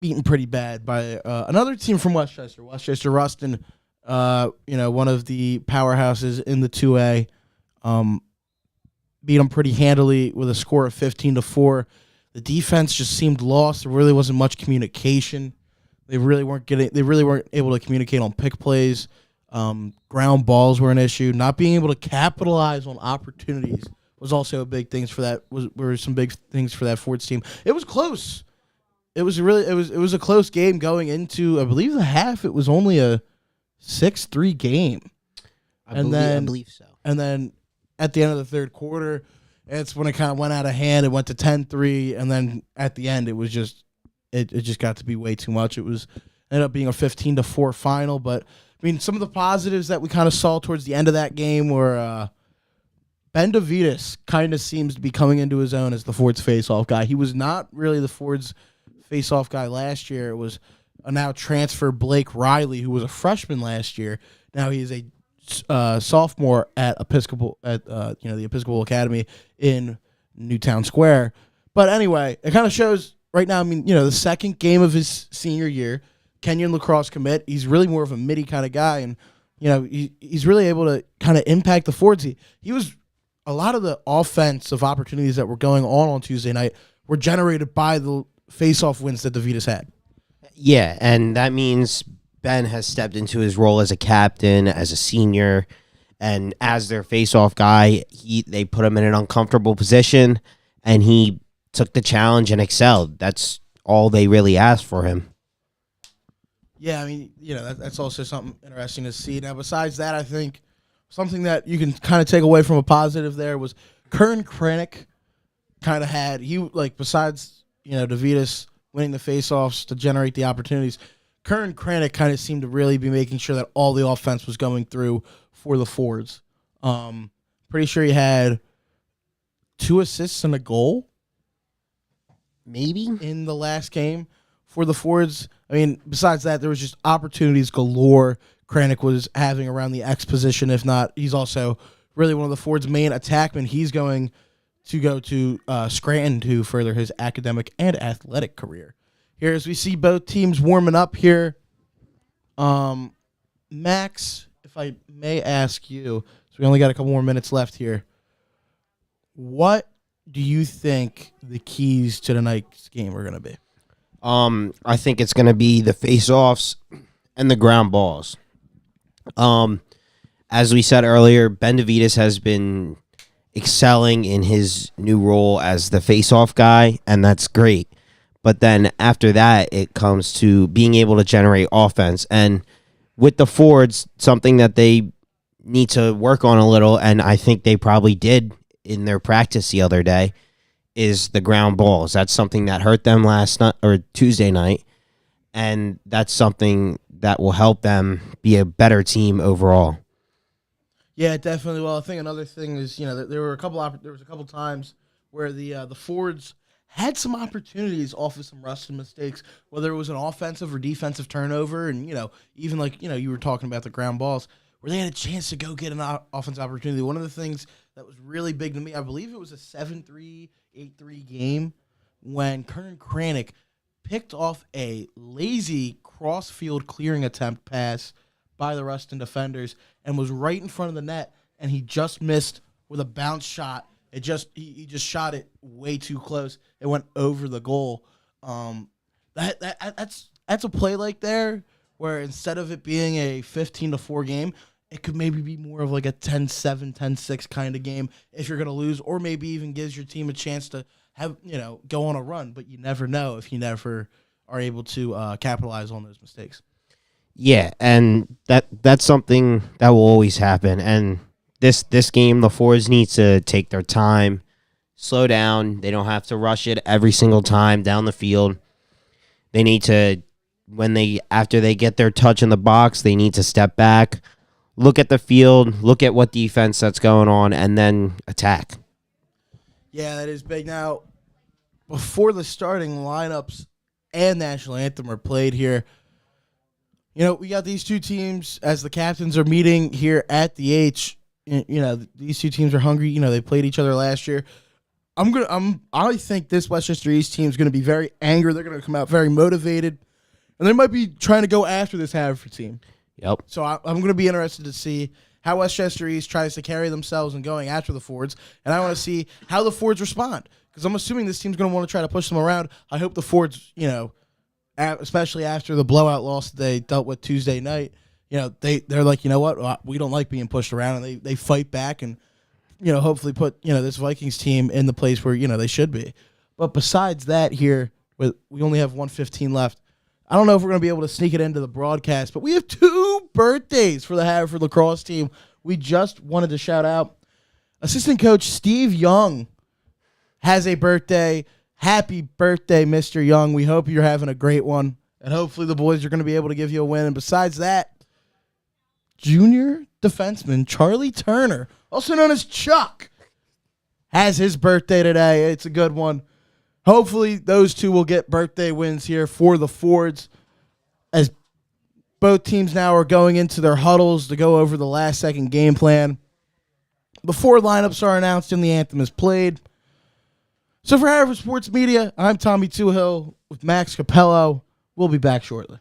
beaten pretty bad by another team from Westchester Ruston, one of the powerhouses in the 2A. Beat them pretty handily with a score of 15-4. The defense just seemed lost. There really wasn't much communication. They really weren't able to communicate on pick plays. Ground balls were an issue. Not being able to capitalize on opportunities was also a big things for that. Were some big things for that Fords team. It was close. It was a close game going into, I believe, the half. It was only a 6-3 game. I believe so. And then at the end of the third quarter, it's when it kind of went out of hand. It went to 10-3, and then at the end, it was just it just got to be way too much. It ended up being a 15-4 final. But I mean, some of the positives that we kind of saw towards the end of that game were Ben DeVitas kind of seems to be coming into his own as the Fords face-off guy. He was not really the Fords face-off guy last year. It was a now transfer Blake Riley, who was a freshman last year. Now he is a sophomore at the Episcopal Academy in Newtown Square. But anyway, it kind of shows right now. I mean, the second game of his senior year, Kenyon Lacrosse commit. He's really more of a midi kind of guy, and he's really able to kind of impact the Fords. He was a lot of the offensive opportunities that were going on Tuesday night were generated by the face-off wins that DeVitas had. Yeah, and that means Ben has stepped into his role as a captain, as a senior, and as their face-off guy. They put him in an uncomfortable position, and he took the challenge and excelled. That's all they really asked for him. Yeah, I mean, that's also something interesting to see. Now, besides that, I think something that you can kind of take away from a positive there was Kern Krennic kind of had, besides, DeVitas winning the face-offs to generate the opportunities, Kern Krennic kind of seemed to really be making sure that all the offense was going through for the Fords. Pretty sure he had 2 assists and a goal, maybe, in the last game for the Fords. I mean, besides that, there was just opportunities galore Krennic was having around the X position. If not, he's also really one of the Fords' main attackmen. He's going to go to Scranton to further his academic and athletic career. Here, as we see both teams warming up here, Max, if I may ask you, so we only got a couple more minutes left here. What do you think the keys to tonight's game are going to be? I think it's going to be the face-offs and the ground balls. As we said earlier, Ben DeVitas has been excelling in his new role as the face-off guy, and that's great. But then after that, it comes to being able to generate offense. And with the Fords, something that they need to work on a little, and I think they probably did in their practice the other day, is the ground balls. That's something that hurt them last night or Tuesday night, and that's something that will help them be a better team overall. Yeah, definitely. Well, I think another thing is, there was a couple times where the Fords had some opportunities off of some Ruston mistakes, whether it was an offensive or defensive turnover, and even you were talking about the ground balls, where they had a chance to go get an offensive opportunity. One of the things that was really big to me, I believe it was a 7-3, 8-3 game, when Kern Krennic picked off a lazy cross-field clearing attempt pass by the Ruston defenders and was right in front of the net, and he just missed with a bounce shot. He just shot it way too close. It went over the goal. That's a play like there where instead of it being a 15-4 game, it could maybe be more of like a 10-7, 10-6 kind of game if you're going to lose, or maybe even gives your team a chance to have go on a run. But you never know if you never are able to capitalize on those mistakes. Yeah, and that's something that will always happen. And this game, the Fords need to take their time, slow down. They don't have to rush it every single time down the field. They need to, after they get their touch in the box, they need to step back, look at the field, look at what defense that's going on, and then attack. Yeah, that is big. Now, before the starting lineups and national anthem are played here, we got these two teams as the captains are meeting here at the H. These two teams are hungry. They played each other last year. I think this Westchester East team is gonna be very angry. They're gonna come out very motivated, and they might be trying to go after this Haverford team. Yep. So I'm gonna be interested to see how Westchester East tries to carry themselves and going after the Fords, and I want to see how the Fords respond because I'm assuming this team's gonna want to try to push them around. I hope the Fords, especially after the blowout loss that they dealt with Tuesday night, they're like, you know what, we don't like being pushed around, and they fight back and hopefully put this Vikings team in the place where they should be. But besides that, here we only have 1:15 left. I don't know if we're going to be able to sneak it into the broadcast, but we have 2 birthdays for the Haverford Lacrosse team. We just wanted to shout out assistant coach Steve Young has a birthday. Happy birthday, Mr. Young. We hope you're having a great one, and hopefully the boys are going to be able to give you a win. And besides that, junior defenseman Charlie Turner, also known as Chuck, has his birthday today. It's a good one. Hopefully those 2 will get birthday wins here for the Fords as both teams now are going into their huddles to go over the last-second game plan. The 4 lineups are announced and the anthem is played. So for Haverford Sports Media, I'm Tommy Toohill with Max Capello. We'll be back shortly.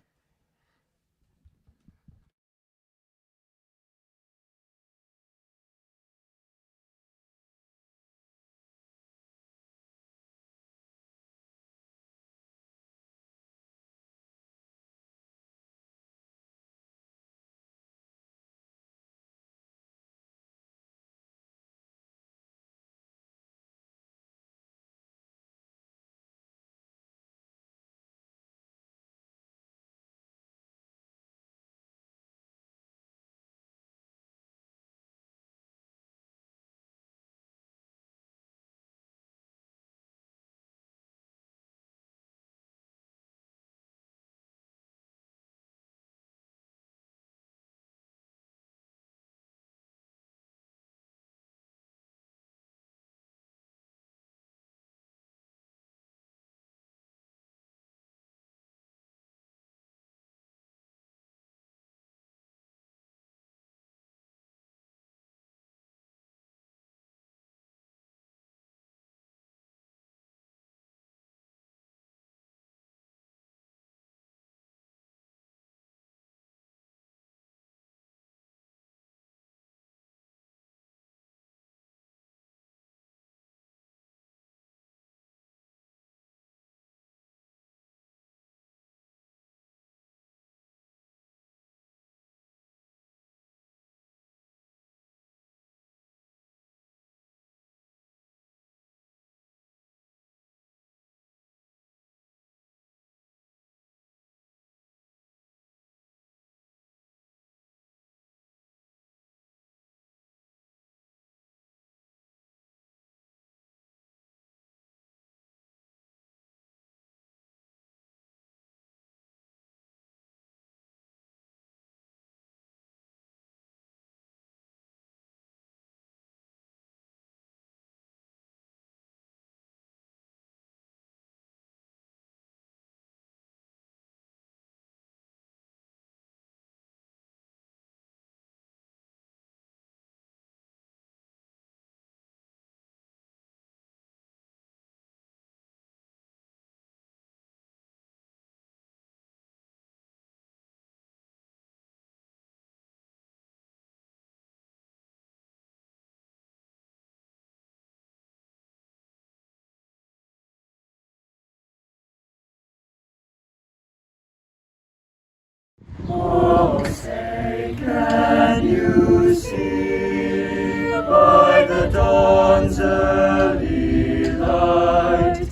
Oh, say, can you see by the dawn's early light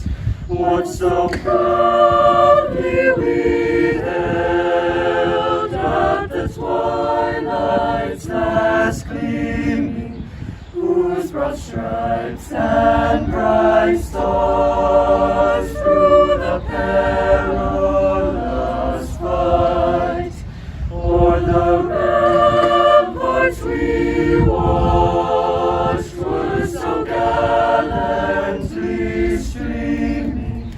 what so proudly we hailed at the twilight's last gleaming, whose broad stripes and bright stars through the perilous fight o'er the ramparts we watched were so gallantly streaming,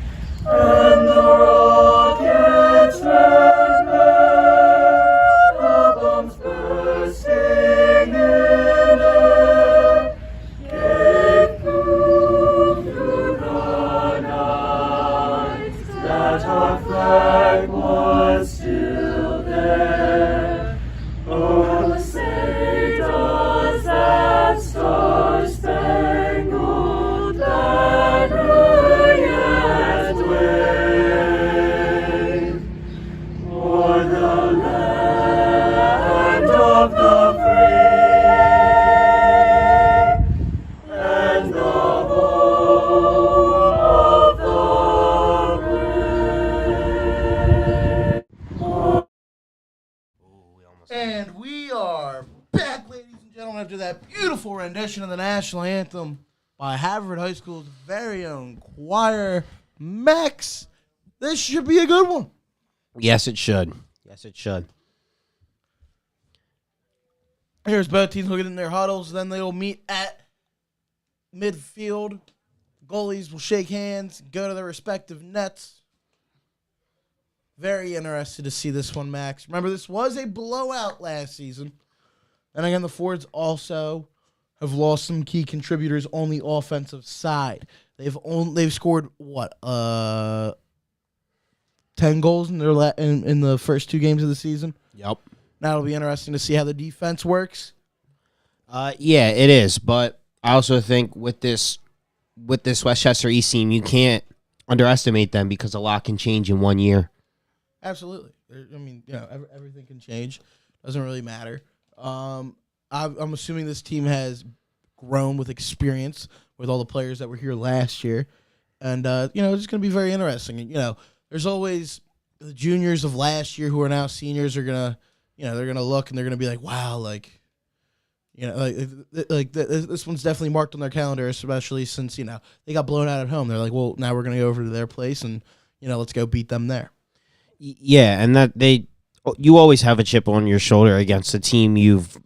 and the rockets ran bare, the bombs bursting in air, gave proof are back, ladies and gentlemen, after that beautiful rendition of the national anthem by Haverford High School's very own choir. Max, this should be a good one. Yes, it should. Yes, it should. Here's both teams looking in their huddles. Then they will meet at midfield. Goalies will shake hands, go to their respective nets. Very interested to see this one, Max. Remember, this was a blowout last season. And again, the Fords also have lost some key contributors on the offensive side. They've scored what 10 goals in their in the first 2 games of the season. Yep. Now it'll be interesting to see how the defense works. Yeah, it is. But I also think with this Westchester East team, you can't underestimate them because a lot can change in 1 year. Absolutely. I mean, everything can change. Doesn't really matter. I'm assuming this team has grown with experience with all the players that were here last year. And, it's going to be very interesting. And, there's always the juniors of last year who are now seniors are going to, they're going to look and they're going to be like, wow, this one's definitely marked on their calendar, especially since, they got blown out at home. They're like, well, now we're going to go over to their place and, let's go beat them there. Yeah, and you always have a chip on your shoulder against a team you've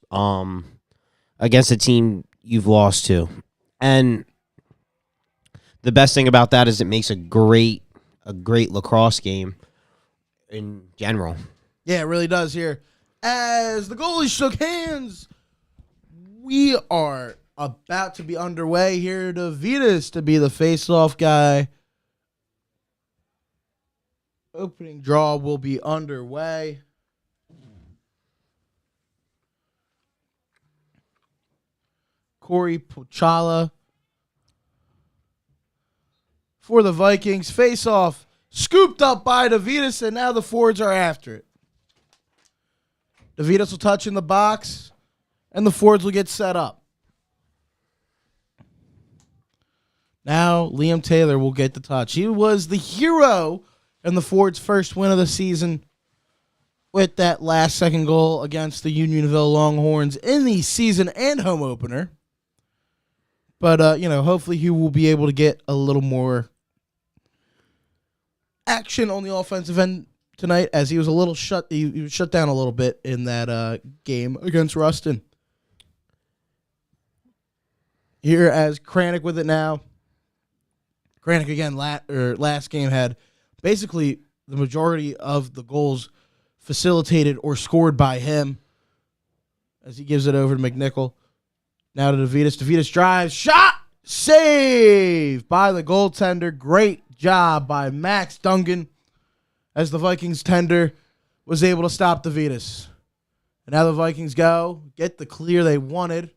lost to. And the best thing about that is it makes a great lacrosse game in general. Yeah, it really does here. As the goalies shook hands, we are about to be underway here. DeVitas to be the face-off guy. Opening draw will be underway. Corey Pochala for the Vikings. Face-off scooped up by DeVitas, and now the Fords are after it. DeVitas will touch in the box, and the Fords will get set up. Now Liam Taylor will get the touch. He was the hero in the Fords' first win of the season with that last-second goal against the Unionville Longhorns in the season and home opener. But, hopefully he will be able to get a little more action on the offensive end tonight, as he was he was shut down a little bit in that game against Ruston. Here as Kranick with it now. Kranick, again, last game had basically the majority of the goals facilitated or scored by him, as he gives it over to McNichol. Now to DeVitas. DeVitas drives. Shot! Save by the goaltender. Great job by Max Dungan, as the Vikings tender was able to stop DeVitas. And now the Vikings get the clear they wanted.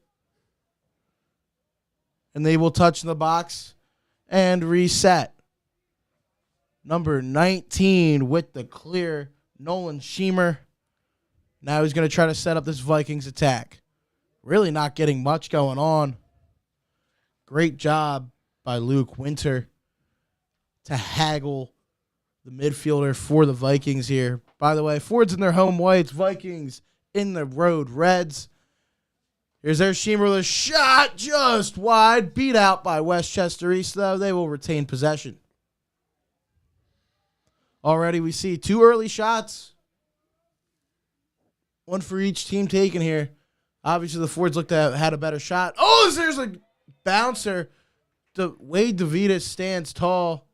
And they will touch in the box and reset. Number 19 with the clear, Nolan Schemer. Now he's going to try to set up this Vikings attack. Really not getting much going on. Great job by Luke Winter to haggle the midfielder for the Vikings here. By the way, Ford's in their home whites, Vikings in the road reds. Here's their Schemer with a shot just wide. Beat out by Westchester East, though. They will retain possession. Already we see 2 early shots. 1 for each team taken here. Obviously, the Fords looked to have had a better shot. Oh, there's a bouncer. Wade DeVitas stands tall.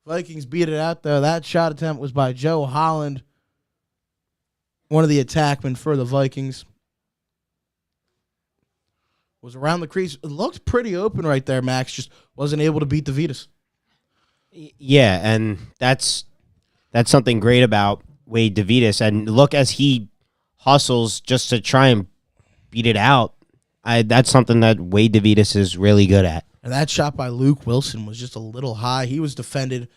Vikings beat it out, though. That shot attempt was by Joe Holland, one of the attackmen for the Vikings. Was around the crease. It looked pretty open right there, Max. Just wasn't able to beat DeVitas. Yeah, and that's something great about Wade DeVitas. And look, as he hustles just to try and beat it out, that's something that Wade DeVitas is really good at. And that shot by Luke Wilson was just a little high. He was defended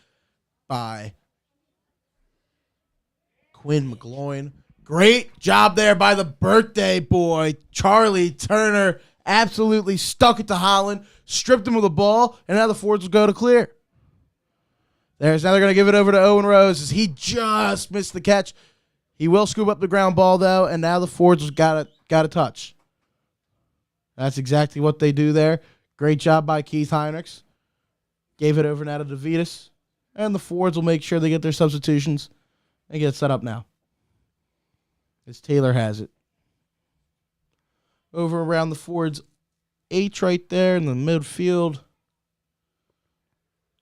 by Quinn McGloin. Great job there by the birthday boy, Charlie Turner. Absolutely stuck it to Holland, stripped him of the ball, and now the Fords will go to clear. Now they're going to give it over to Owen Rose as he just missed the catch. He will scoop up the ground ball, though, and now the Fords got a touch. That's exactly what they do there. Great job by Keith Heinrichs. Gave it over now to DeVitas. And the Fords will make sure they get their substitutions and get set up now. As Taylor has it. Over around the Fords' H right there in the midfield.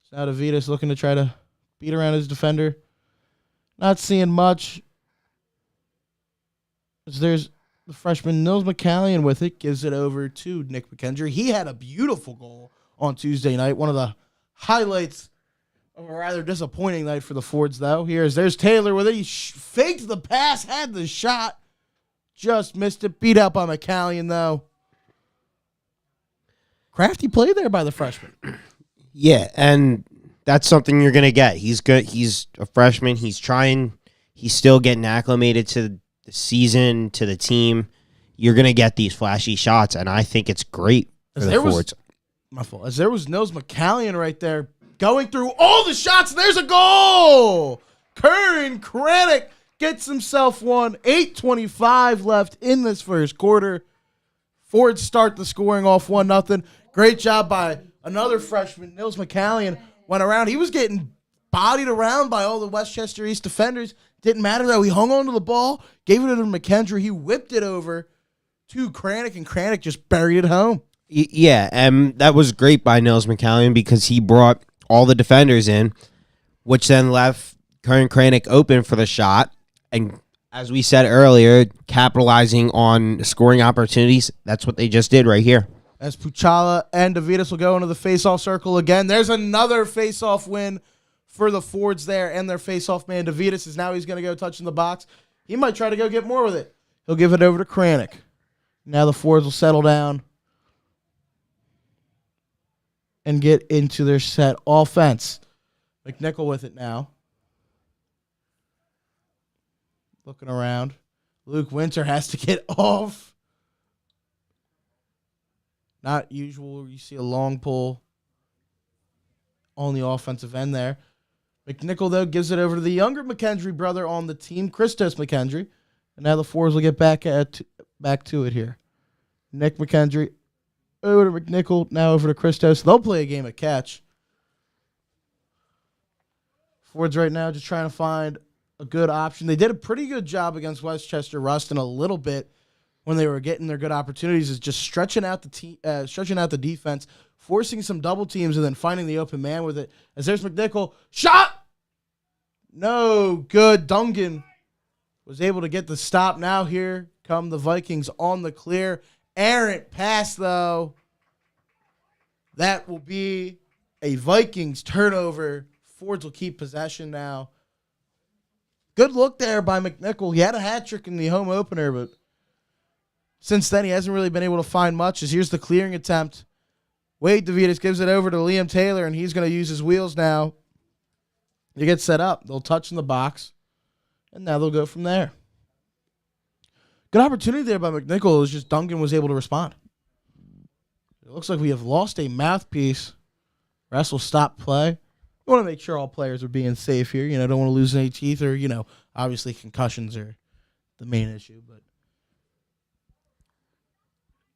So now DeVitas looking to try to beat around his defender. Not seeing much. As there's the freshman Nils McCallion with it. Gives it over to Nick McKendry. He had a beautiful goal on Tuesday night. One of the highlights of a rather disappointing night for the Fords, though. There's Taylor with it. He faked the pass, had the shot. Just missed it. Beat out by McCallion, though. Crafty play there by the freshman. Yeah, and that's something you're going to get. He's good. He's a freshman. He's still getting acclimated to the season, to the team. You're going to get these flashy shots, and I think it's great for the Fords. My fault. As there was Nils McCallion right there going through all the shots. There's a goal. Curran Kranick gets himself one. 8:25 left in this first quarter. Fords start the scoring off 1-0. Great job by another freshman, Nils McCallion. Went around. He was getting bodied around by all the Westchester East defenders. Didn't matter, though. He hung on to the ball, gave it to McKendry. He whipped it over to Kranick, and Kranick just buried it home. Yeah, and that was great by Nils McCallion because he brought all the defenders in, which then left Curran Kranick open for the shot. And as we said earlier, capitalizing on scoring opportunities, that's what they just did right here. As Puchala and DeVitas will go into the face-off circle again. There's another face-off win for the Fords there, and their face-off man, DeVitas, is now he's going to go touch in the box. He might try to go get more with it. He'll give it over to Kranick. Now the Fords will settle down and get into their set offense. McNichol with it now. Looking around. Luke Winter has to get off. Not usual. You see a long pull on the offensive end there. McNichol, though, gives it over to the younger McKendry brother on the team, Christos McKendry. And now the Fords will get back to it here. Nick McKendry over to McNichol, now over to Christos. They'll play a game of catch. Fords right now just trying to find a good option. They did a pretty good job against Westchester Ruston a little bit when they were getting their good opportunities, is just stretching out the defense, forcing some double teams, and then finding the open man with it. As there's McNichol. Shot! No good. Dungan was able to get the stop. Now here come the Vikings on the clear. Errant pass, though. That will be a Vikings turnover. Fords will keep possession now. Good look there by McNichol. He had a hat trick in the home opener, but since then he hasn't really been able to find much. As here's the clearing attempt. Wade DeVitas gives it over to Liam Taylor, and he's going to use his wheels now to get set up. They'll touch in the box, and now they'll go from there. Good opportunity there by McNichol. It was just Duncan was able to respond. It looks like we have lost a mouthpiece. Refs will stop play. We want to make sure all players are being safe here. Don't want to lose any teeth or, obviously concussions are the main issue. But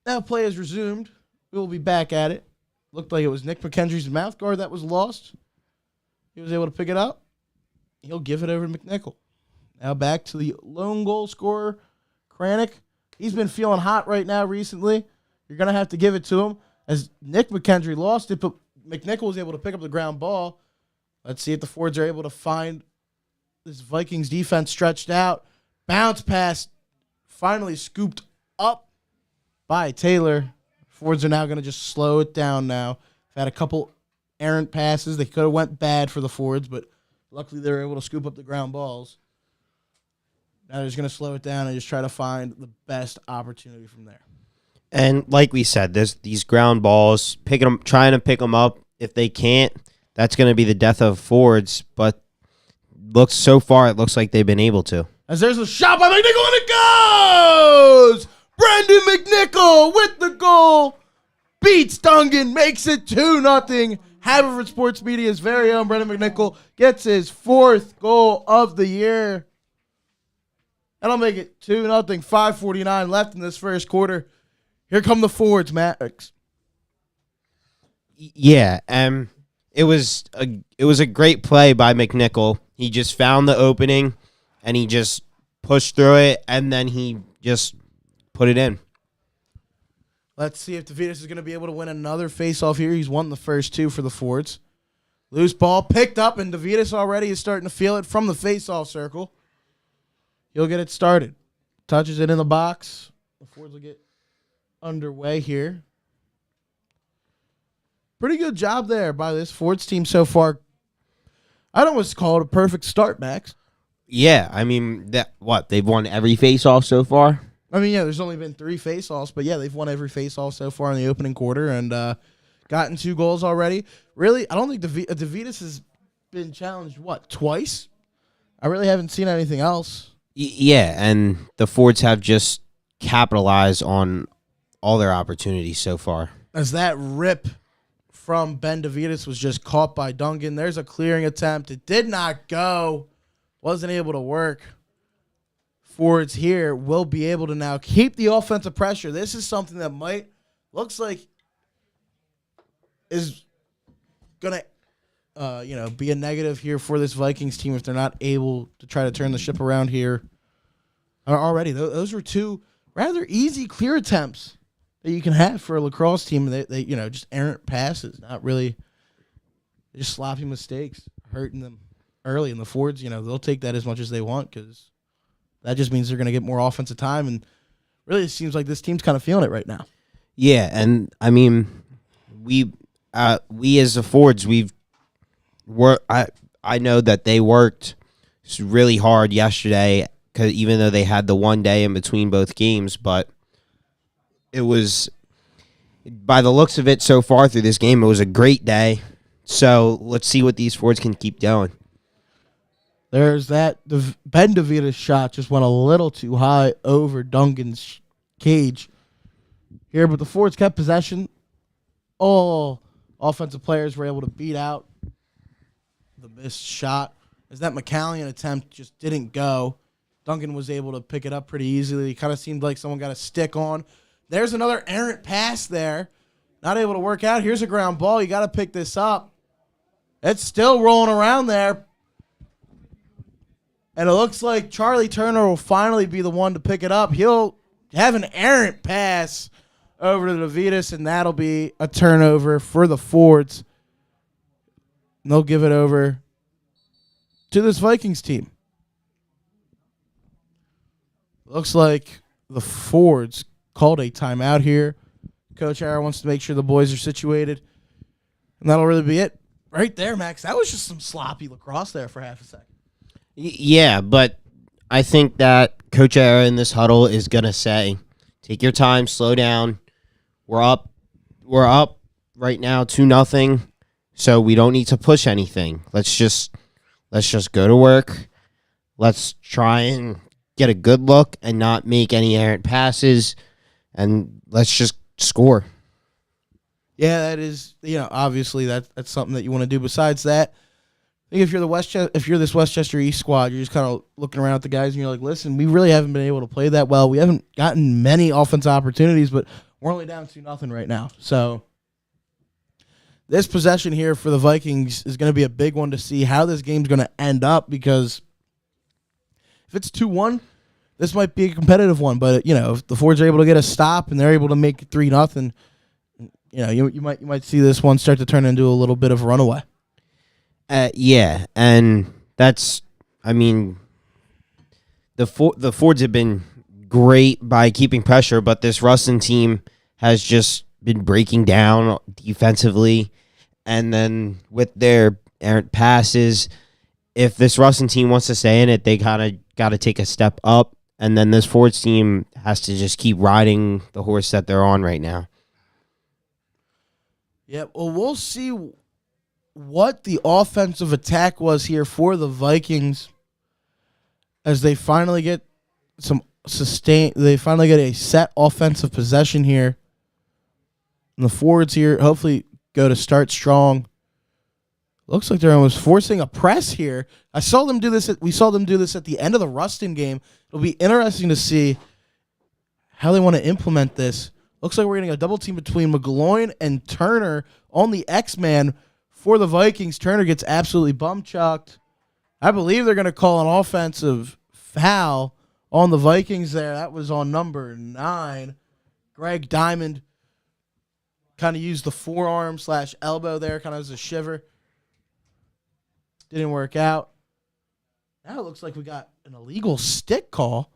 now play is resumed. We will be back at it. Looked like it was Nick McKendry's mouth guard that was lost. He was able to pick it up. He'll give it over to McNichol. Now back to the lone goal scorer, Kranick. He's been feeling hot right now recently. You're going to have to give it to him. As Nick McKendry lost it, but McNichol was able to pick up the ground ball. Let's see if the Fords are able to find this Vikings defense stretched out. Bounce pass finally scooped up by Taylor. Fords are now going to just slow it down now. Had a couple errant passes. They could have went bad for the Fords, but luckily they were able to scoop up the ground balls. Now they're just going to slow it down and just try to find the best opportunity from there. And like we said, there's these ground balls, trying to pick them up. If they can't, that's going to be the death of Fords. But so far, it looks like they've been able to. As there's a shot by McNichol, and it goes! Brendan McNichol with the goal. Beats Dungan, makes it 2-0. Haverford Sports Media's very own Brendan McNichol gets his 4th goal of the year. That'll make it 2-0. 5:49 left in this first quarter. Here come the forwards, Max. Yeah, it was a great play by McNichol. He just found the opening, and he just pushed through it, and then he just put it in. Let's see if DeVitas is going to be able to win another face-off here. He's won the first two for the forwards. Loose ball picked up, and DeVitas already is starting to feel it from the face-off circle. He'll get it started. Touches it in the box. The forwards will get underway here. Pretty good job there by this forwards team so far. I'd almost call it a perfect start, Max. Yeah, I mean, they've won every face-off so far? I mean, yeah, there's only been 3 face-offs, but yeah, they've won every face-off so far in the opening quarter and gotten 2 goals already. Really, I don't think DeVitas has been challenged, twice? I really haven't seen anything else. Yeah, and the Fords have just capitalized on all their opportunities so far. As that rip from Ben DeVitas was just caught by Duncan. There's a clearing attempt. It did not go. Wasn't able to work. Forwards here will be able to now keep the offensive pressure. This is something that looks like is going to, be a negative here for this Vikings team if they're not able to try to turn the ship around here already. Those were 2 rather easy clear attempts that you can have for a lacrosse team. They just errant passes, not really just sloppy mistakes, hurting them early. And the Fords, they'll take that as much as they want because that just means they're going to get more offensive time. And really, it seems like this team's kind of feeling it right now. Yeah, and I mean, we as the Fords, I know that they worked really hard yesterday, because even though they had the one day in between both games, but it was, by the looks of it so far through this game, it was a great day. So let's see what these Fords can keep doing. There's that. The Ben DeVitas shot just went a little too high over Duncan's cage here, but the Fords kept possession. All offensive players were able to beat out the missed shot. As that McCallion attempt just didn't go, Duncan was able to pick it up pretty easily. It kind of seemed like someone got a stick on. There's another errant pass there. Not able to work out. Here's a ground ball. You got to pick this up. It's still rolling around there. And it looks like Charlie Turner will finally be the one to pick it up. He'll have an errant pass over to DeVitas, and that'll be a turnover for the Fords. And they'll give it over to this Vikings team. Looks like the Fords called a timeout here. Coach Harrow wants to make sure the boys are situated. And that'll really be it. Right there, Max. That was just some sloppy lacrosse there for half a second. Yeah, but I think that Coach Harrow in this huddle is going to say, take your time, slow down. We're up right now 2-0, so we don't need to push anything. Let's just go to work. Let's try and get a good look and not make any errant passes, and let's just score. Yeah, that is, obviously that's something that you want to do. Besides that, I think if you're this Westchester East squad, you're just kind of looking around at the guys and you're like, listen, we really haven't been able to play that well. We haven't gotten many offensive opportunities, but we're only down 2-0 right now. So this possession here for the Vikings is going to be a big one to see how this game's going to end up, because if it's 2-1, this might be a competitive one. But, if the Fords are able to get a stop and they're able to make it 3-0, you might see this one start to turn into a little bit of a runaway. Yeah, and that's, I mean, the Fords have been great by keeping pressure, but this Ruston team has just been breaking down defensively, and then with their errant passes, if this Ruston team wants to stay in it, they kind of got to take a step up, and then this Fords team has to just keep riding the horse that they're on right now. Yeah, well, we'll see what the offensive attack was here for the Vikings as they finally get they finally get a set offensive possession here. And the Forwards here hopefully go to start strong. Looks like they're almost forcing a press here. We saw them do this at the end of the Ruston game. It'll be interesting to see how they want to implement this. Looks like we're getting a double team between McGloin and Turner on the X-Man for the Vikings. Turner gets absolutely bum-chucked. I believe they're going to call an offensive foul on the Vikings there. That was on number 9. Greg Diamond kind of used the forearm/elbow there, kind of as a shiver. Didn't work out. Now it looks like we got an illegal stick call.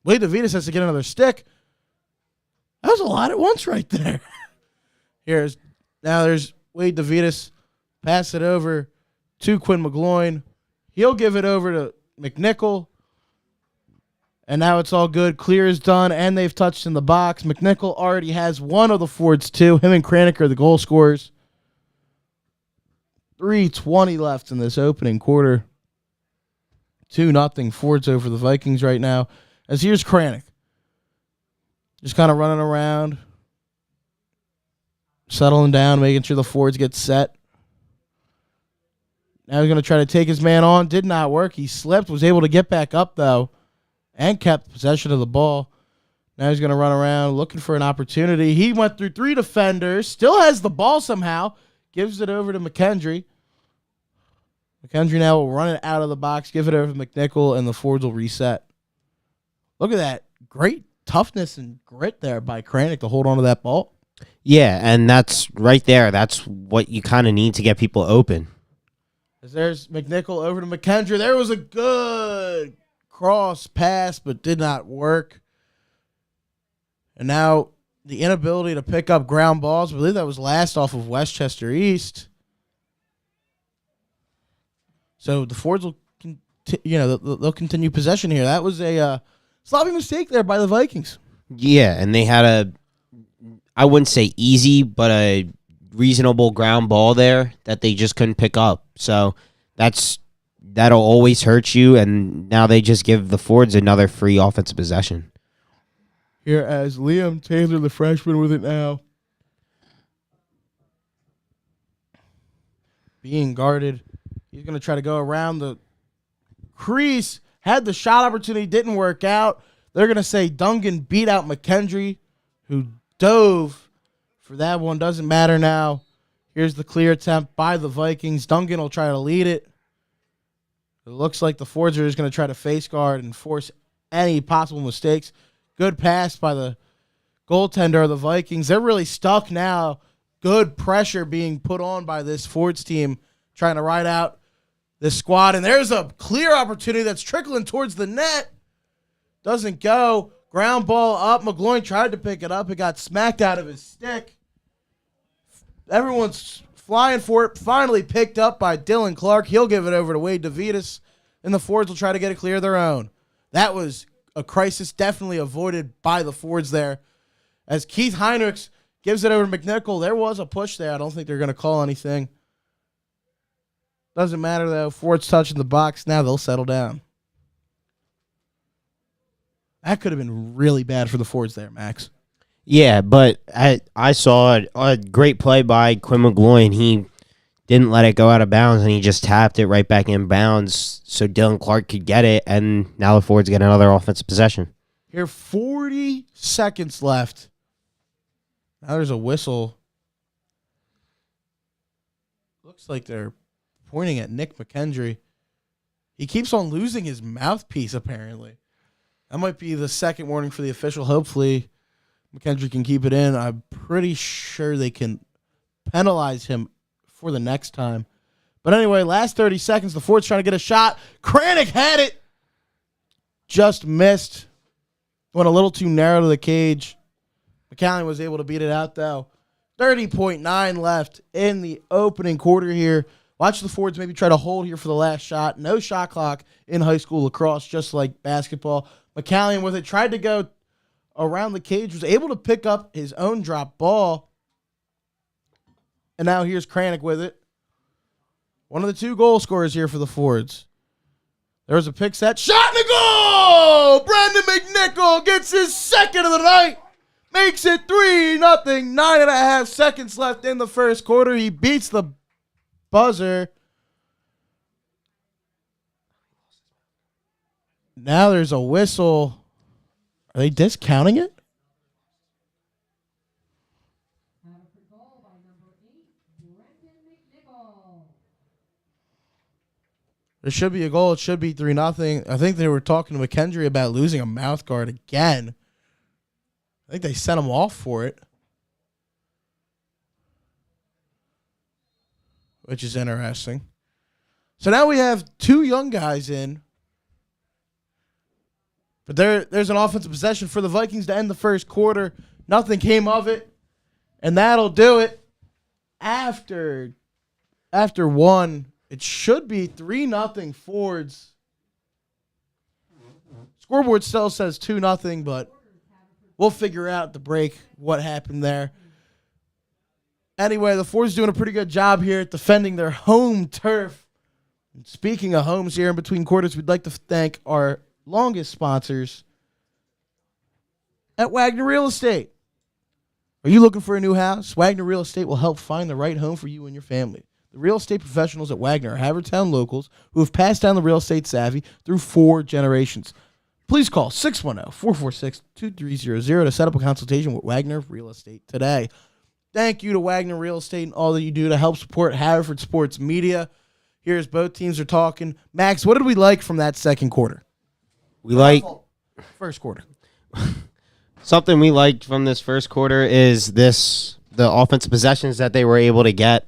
Wade DeVitas has to get another stick. That was a lot at once right there. There's Wade DeVitas. Pass it over to Quinn McGloin. He'll give it over to McNichol. And now it's all good. Clear is done, and they've touched in the box. McNichol already has one of the Fords, two. Him and Kranick are the goal scorers. 3:20 left in this opening quarter. 2-0 Fords over the Vikings right now. As here's Kranick. Just kind of running around. Settling down, making sure the Fords get set. Now he's going to try to take his man on. Did not work. He slipped, was able to get back up, though, and kept possession of the ball. Now he's going to run around looking for an opportunity. He went through 3 defenders, still has the ball somehow, gives it over to McKendry. McKendry now will run it out of the box, give it over to McNichol, and the Fords will reset. Look at that. Great toughness and grit there by Kranick to hold on to that ball. Yeah, and that's right there. That's what you kind of need to get people open. As there's McNichol over to McKendry. There was a good cross pass, but did not work. And now the inability to pick up ground balls. I believe that was last off of Westchester East. So the Fords will, they'll continue possession here. That was a sloppy mistake there by the Vikings. Yeah, and they had I wouldn't say easy, but a reasonable ground ball there that they just couldn't pick up. So that'll always hurt you, and now they just give the Fords another free offensive possession. Here as Liam Taylor, the freshman, with it now. Being guarded. He's going to try to go around the crease. Had the shot opportunity, didn't work out. They're going to say Dungan beat out McKendry, who dove for that one. Doesn't matter now. Here's the clear attempt by the Vikings. Dungan will try to lead it. It looks like the Fords are just going to try to face guard and force any possible mistakes. Good pass by the goaltender of the Vikings. They're really stuck now. Good pressure being put on by this Fords team trying to ride out this squad. And there's a clear opportunity that's trickling towards the net. Doesn't go. Ground ball up. McGloin tried to pick it up. It got smacked out of his stick. Everyone's flying for it. Finally picked up by Dylan Clark. He'll give it over to Wade DeVitas, and the Fords will try to get it clear of their own. That was a crisis definitely avoided by the Fords there. As Keith Heinrichs gives it over to McNichol, there was a push there. I don't think they're going to call anything. Doesn't matter, though. Fords touching the box. Now they'll settle down. That could have been really bad for the Fords there, Max. Yeah, but I saw a great play by Quinn McGloin. He didn't let it go out of bounds, and he just tapped it right back in bounds so Dylan Clark could get it, and now the Fords get another offensive possession. Here, 40 seconds left. Now there's a whistle. Looks like they're pointing at Nick McKendry. He keeps on losing his mouthpiece, apparently. That might be the second warning for the official. Hopefully, McKendry can keep it in. I'm pretty sure they can penalize him for the next time. But anyway, last 30 seconds, the Fords trying to get a shot. Kranick had it. Just missed. Went a little too narrow to the cage. McCallan was able to beat it out, though. 30.9 left in the opening quarter here. Watch the Fords maybe try to hold here for the last shot. No shot clock in high school lacrosse, just like basketball. McCallan with it, tried to go around the cage, was able to pick up his own drop ball. And now here's Kranick with it. One of the two goal scorers here for the Fords. There was a pick set. Shot and a goal! Brandon McNichol gets his second of the night makes it 3-0. 9.5 seconds left in the first quarter. He beats the buzzer. Now there's a whistle. Are they discounting it? There should be a goal. It should be 3-0. I think they were talking to McKendry about losing a mouth guard again. I think they sent him off for it, which is interesting. So now we have two young guys in. But there's an offensive possession for the Vikings to end the first quarter. Nothing came of it. And that'll do it. After one, it should be 3-0 Fords. Scoreboard still says 2-0, but we'll figure out at the break what happened there. Anyway, the Fords doing a pretty good job here at defending their home turf. And speaking of homes here in between quarters, we'd like to thank our longest sponsors at Wagner Real Estate. Are you looking for a new house? Wagner Real Estate will help find the right home for you and your family. The real estate professionals at Wagner are Havertown locals who have passed down the real estate savvy through 4 generations. Please call 610-446-2300 to set up a consultation with Wagner Real Estate today. Thank you to Wagner Real Estate and all that you do to help support Haverford Sports Media. Here's both teams are talking. Max, what did we like from that second quarter? We like first quarter. something we liked from this first quarter is the offensive possessions that they were able to get.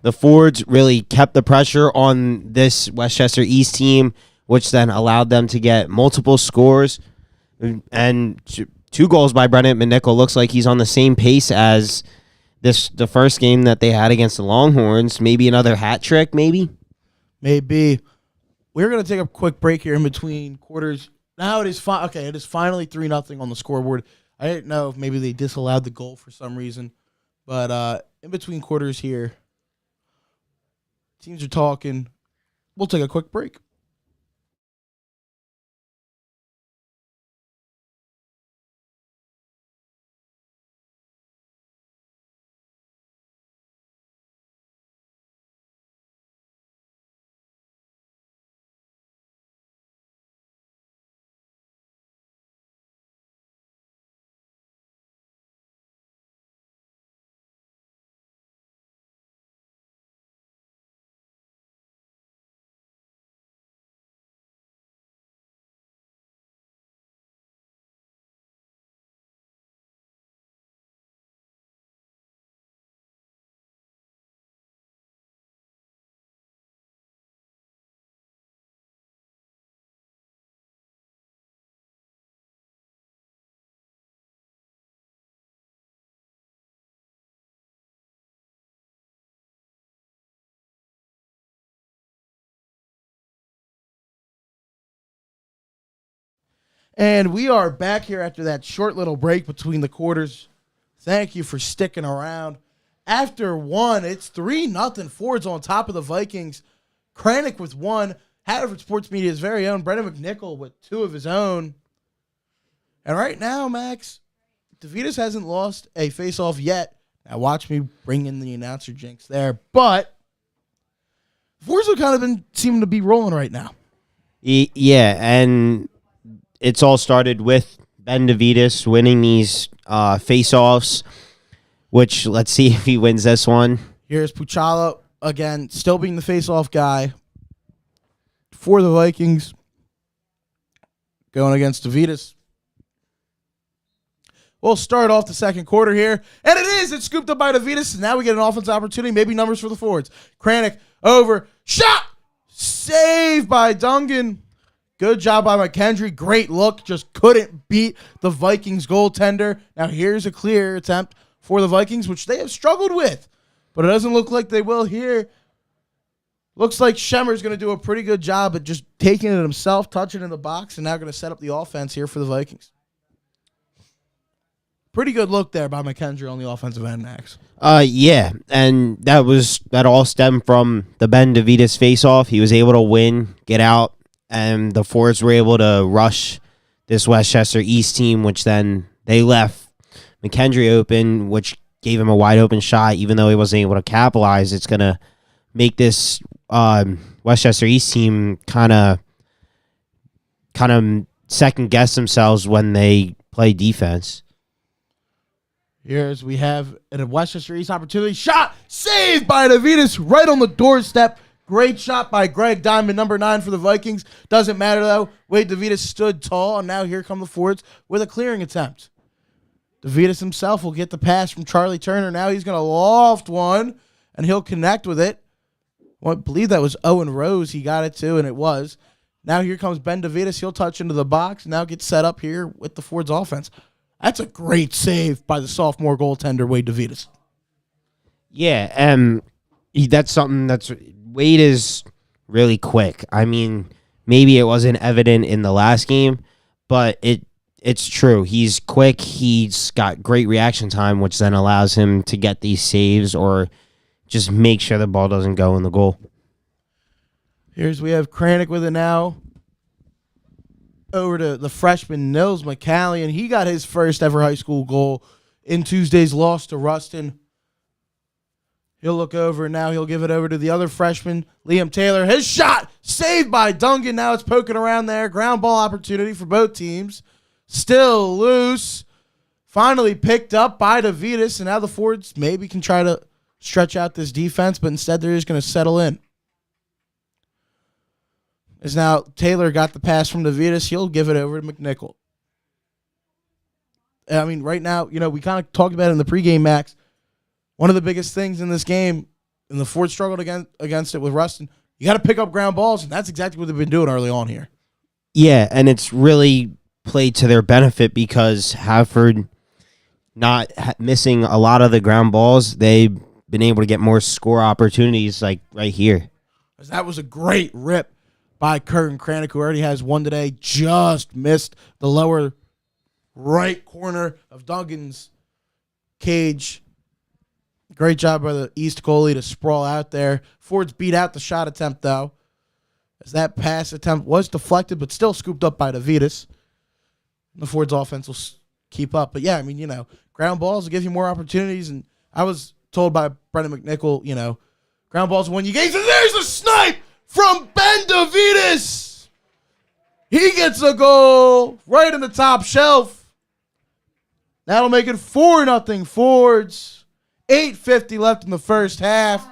The Fords really kept the pressure on this Westchester East team, which then allowed them to get multiple scores. And 2 goals by Brennan McNichol. Looks like he's on the same pace as the first game that they had against the Longhorns. Maybe another hat trick, maybe? Maybe. We're going to take a quick break here in between quarters. Now it is it is finally 3-0 on the scoreboard. I didn't know if maybe they disallowed the goal for some reason. But in between quarters here, teams are talking. We'll take a quick break. And we are back here after that short little break between the quarters. Thank you for sticking around. After one, it's 3-0 Fords on top of the Vikings. Kranick with 1. Haverford Sports Media's very own Brendan McNichol with 2 of his own. And right now, Max, DeVitas hasn't lost a face-off yet. Now watch me bring in the announcer jinx there. But Fords have kind of been seeming to be rolling right now. Yeah, and it's all started with Ben DeVitas winning these face-offs, which let's see if he wins this one. Here's Puchala again, still being the face-off guy for the Vikings, going against DeVitas. We'll start off the second quarter here, and it's scooped up by DeVitas, and now we get an offense opportunity, maybe numbers for the Fords. Kranick over, shot, saved by Dungan. Good job by McKendry. Great look. Just couldn't beat the Vikings goaltender. Now here's a clear attempt for the Vikings, which they have struggled with. But it doesn't look like they will here. Looks like Schemmer's going to do a pretty good job at just taking it himself, touching it in the box, and now going to set up the offense here for the Vikings. Pretty good look there by McKendry on the offensive end, Max. Yeah, and that all stemmed from the Ben DeVitas face-off. He was able to win, get out, and the Fords were able to rush this Westchester East team, which then they left McKendry open, which gave him a wide open shot, even though he wasn't able to capitalize. It's going to make this Westchester East team kind of second guess themselves when they play defense. Here's we have a Westchester East opportunity. Shot saved by Navitas right on the doorstep. Great shot by Greg Diamond, number 9 for the Vikings. Doesn't matter, though. Wade DeVitas stood tall, and now here come the Fords with a clearing attempt. DeVitas himself will get the pass from Charlie Turner. Now he's going to loft one, and he'll connect with it. Well, I believe that was Owen Rose. He got it, too, and it was. Now here comes Ben DeVitas. He'll touch into the box. Now get set up here with the Fords offense. That's a great save by the sophomore goaltender, Wade DeVitas. Yeah, that's something that's... Wade is really quick. I mean, maybe it wasn't evident in the last game, but it's true. He's quick. He's got great reaction time, which then allows him to get these saves or just make sure the ball doesn't go in the goal. We have Kranick with it now. Over to the freshman Nils McCallion. He got his first ever high school goal in Tuesday's loss to Ruston. He'll look over, and now he'll give it over to the other freshman, Liam Taylor. His shot saved by Duncan. Now it's poking around there. Ground ball opportunity for both teams. Still loose. Finally picked up by DeVitas, and now the Fords maybe can try to stretch out this defense, but instead they're just going to settle in. As now Taylor got the pass from DeVitas, he'll give it over to McNichol. I mean, right now, we kind of talked about it in the pregame, Max. One of the biggest things in this game, and the Fords struggled against it with Ruston, you got to pick up ground balls, and that's exactly what they've been doing early on here. Yeah, and it's really played to their benefit because Haverford not missing a lot of the ground balls, they've been able to get more score opportunities like right here. That was a great rip by Curtin Kranick, who already has one today, just missed the lower right corner of Duncan's cage. Great job by the East goalie to sprawl out there. Fords beat out the shot attempt, though, as that pass attempt was deflected, but still scooped up by DeVitas. The Fords offense will keep up. But, yeah, I mean, ground balls will give you more opportunities. And I was told by Brendan McNichol, ground balls will win you games. And there's a snipe from Ben DeVitas. He gets a goal right in the top shelf. That'll make it 4-0 Fords. 8:50 left in the first half.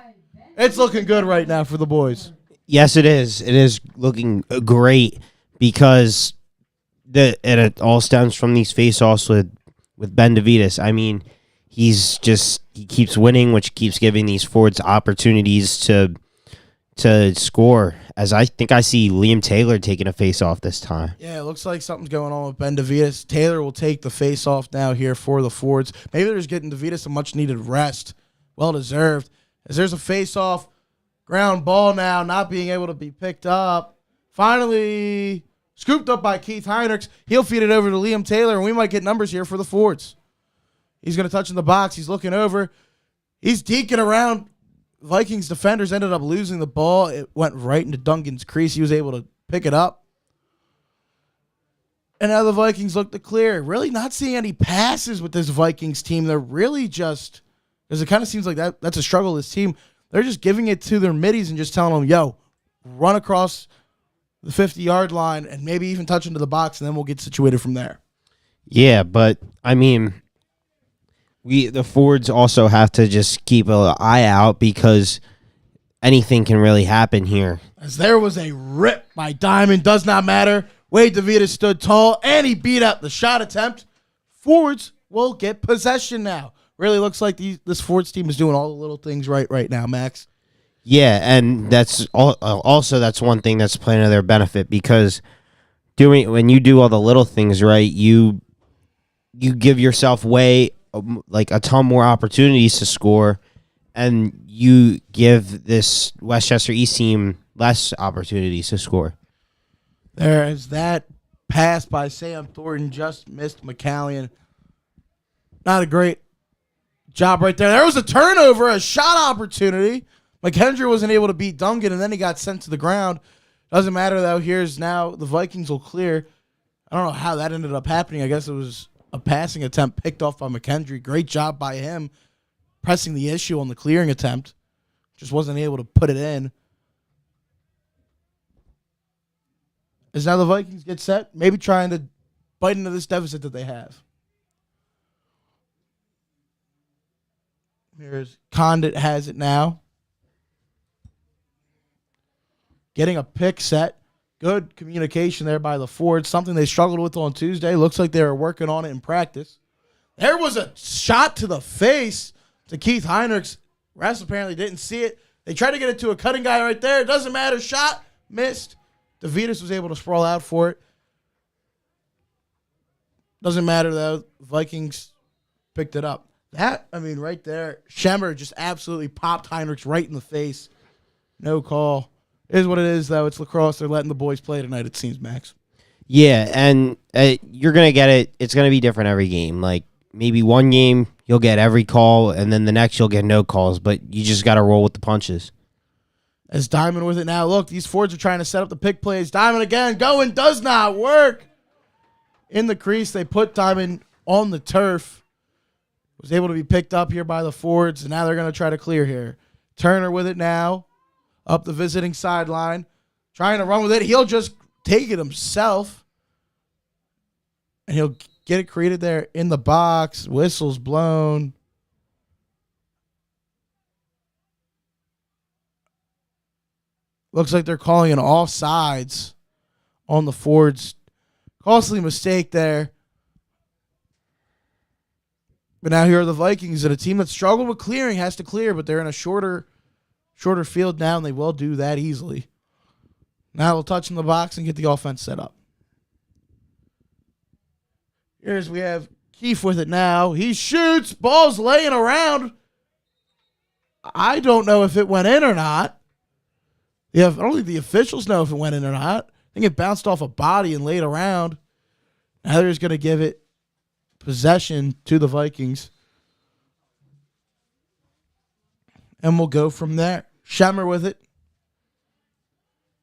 It's looking good right now for the boys. Yes, it is. It is looking great because it all stems from these face-offs with Ben DeVitas. I mean, he keeps winning, which keeps giving these Fords opportunities to score. As I think I see Liam Taylor taking a face-off this time. Yeah, it looks like something's going on with Ben DeVitas. Taylor will take the face-off now here for the Fords. Maybe they're just getting DeVitas a much-needed rest. Well-deserved. As there's a face-off, ground ball now, not being able to be picked up. Finally scooped up by Keith Heinrichs. He'll feed it over to Liam Taylor, and we might get numbers here for the Fords. He's going to touch in the box. He's looking over. He's deking around. Vikings defenders ended up losing the ball. It went right into Duncan's crease. He was able to pick it up. And now the Vikings look to clear. Really not seeing any passes with this Vikings team. They're really just, because it kind of seems like that's a struggle with this team. They're just giving it to their middies and just telling them, yo, run across the 50-yard line and maybe even touch into the box, and then we'll get situated from there. Yeah, but, I mean, the Fords also have to just keep an eye out because anything can really happen here. As there was a rip by Diamond, does not matter. Wade DeVitas stood tall, and he beat out the shot attempt. Fords will get possession now. Really looks like this Fords team is doing all the little things right now, Max. Yeah, and that's also that's one thing that's playing to their benefit because when you do all the little things right, you give yourself a ton more opportunities to score, and you give this Westchester East team less opportunities to score. There is that pass by Sam Thornton, just missed McCallion. Not a great job right there. There was a turnover, a shot opportunity. McKendry wasn't able to beat Duncan, and then he got sent to the ground. Doesn't matter, though. Here's now the Vikings will clear. I don't know how that ended up happening. I guess it was a passing attempt picked off by McKendry. Great job by him pressing the issue on the clearing attempt. Just wasn't able to put it in. As now the Vikings get set, maybe trying to bite into this deficit that they have. Here's Condit has it now. Getting a pick set. Good communication there by the Fords. Something they struggled with on Tuesday. Looks like they were working on it in practice. There was a shot to the face to Keith Heinrichs. Refs apparently didn't see it. They tried to get it to a cutting guy right there. It doesn't matter. Shot. Missed. DeVitas was able to sprawl out for it. Doesn't matter, though. Vikings picked it up. Right there. Schemmer just absolutely popped Heinrichs right in the face. No call. It is what it is, though. It's lacrosse. They're letting the boys play tonight, it seems, Max. Yeah, and you're going to get it. It's going to be different every game. Like, maybe one game you'll get every call, and then the next you'll get no calls, but you just got to roll with the punches. As Diamond with it now. Look, these Fords are trying to set up the pick plays. Diamond again going. Does not work. In the crease, they put Diamond on the turf. Was able to be picked up here by the Fords, and now they're going to try to clear here. Turner with it now. Up the visiting sideline. Trying to run with it. He'll just take it himself. And he'll get it created there in the box. Whistles blown. Looks like they're calling an offsides on the Fords. Costly mistake there. But now here are the Vikings, and a team that struggled with clearing has to clear, but they're in a shorter field now, and they will do that easily. Now we'll touch in the box and get the offense set up. Here's we have Keefe with it now. He shoots. Ball's laying around. I don't know if it went in or not. Yeah, I don't think the officials know if it went in or not. I think it bounced off a body and laid around. Now they're just going to give it possession to the Vikings. And we'll go from there. Schemmer with it.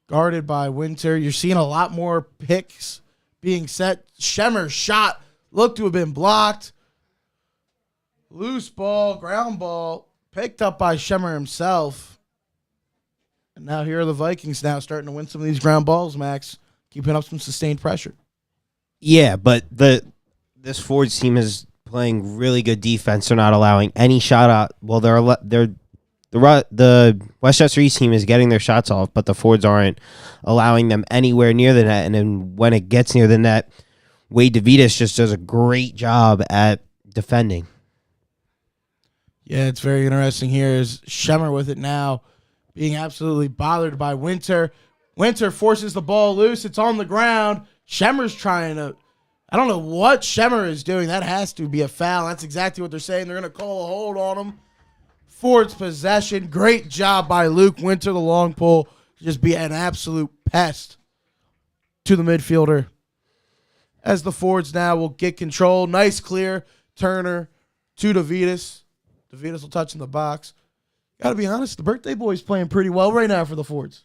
Guarded by Winter. You're seeing a lot more picks being set. Schemmer's shot looked to have been blocked. Loose ball, ground ball, picked up by Schemmer himself. And now here are the Vikings now starting to win some of these ground balls, Max. Keeping up some sustained pressure. Yeah, but this Fords team is playing really good defense. They're not allowing any shot out. Well, the Westchester East team is getting their shots off, but the Fords aren't allowing them anywhere near the net. And then when it gets near the net, Wade DeVitas just does a great job at defending. Yeah, it's very interesting here is Schemmer with it now, being absolutely bothered by Winter. Winter forces the ball loose. It's on the ground. Schemmer's trying to... I don't know what Schemmer is doing. That has to be a foul. That's exactly what they're saying. They're going to call a hold on him. Ford's possession. Great job by Luke Winter, the long pull. Just be an absolute pest to the midfielder. As the Fords now will get control. Nice clear. Turner to DeVitas. DeVitas will touch in the box. Got to be honest, the birthday boy's playing pretty well right now for the Fords.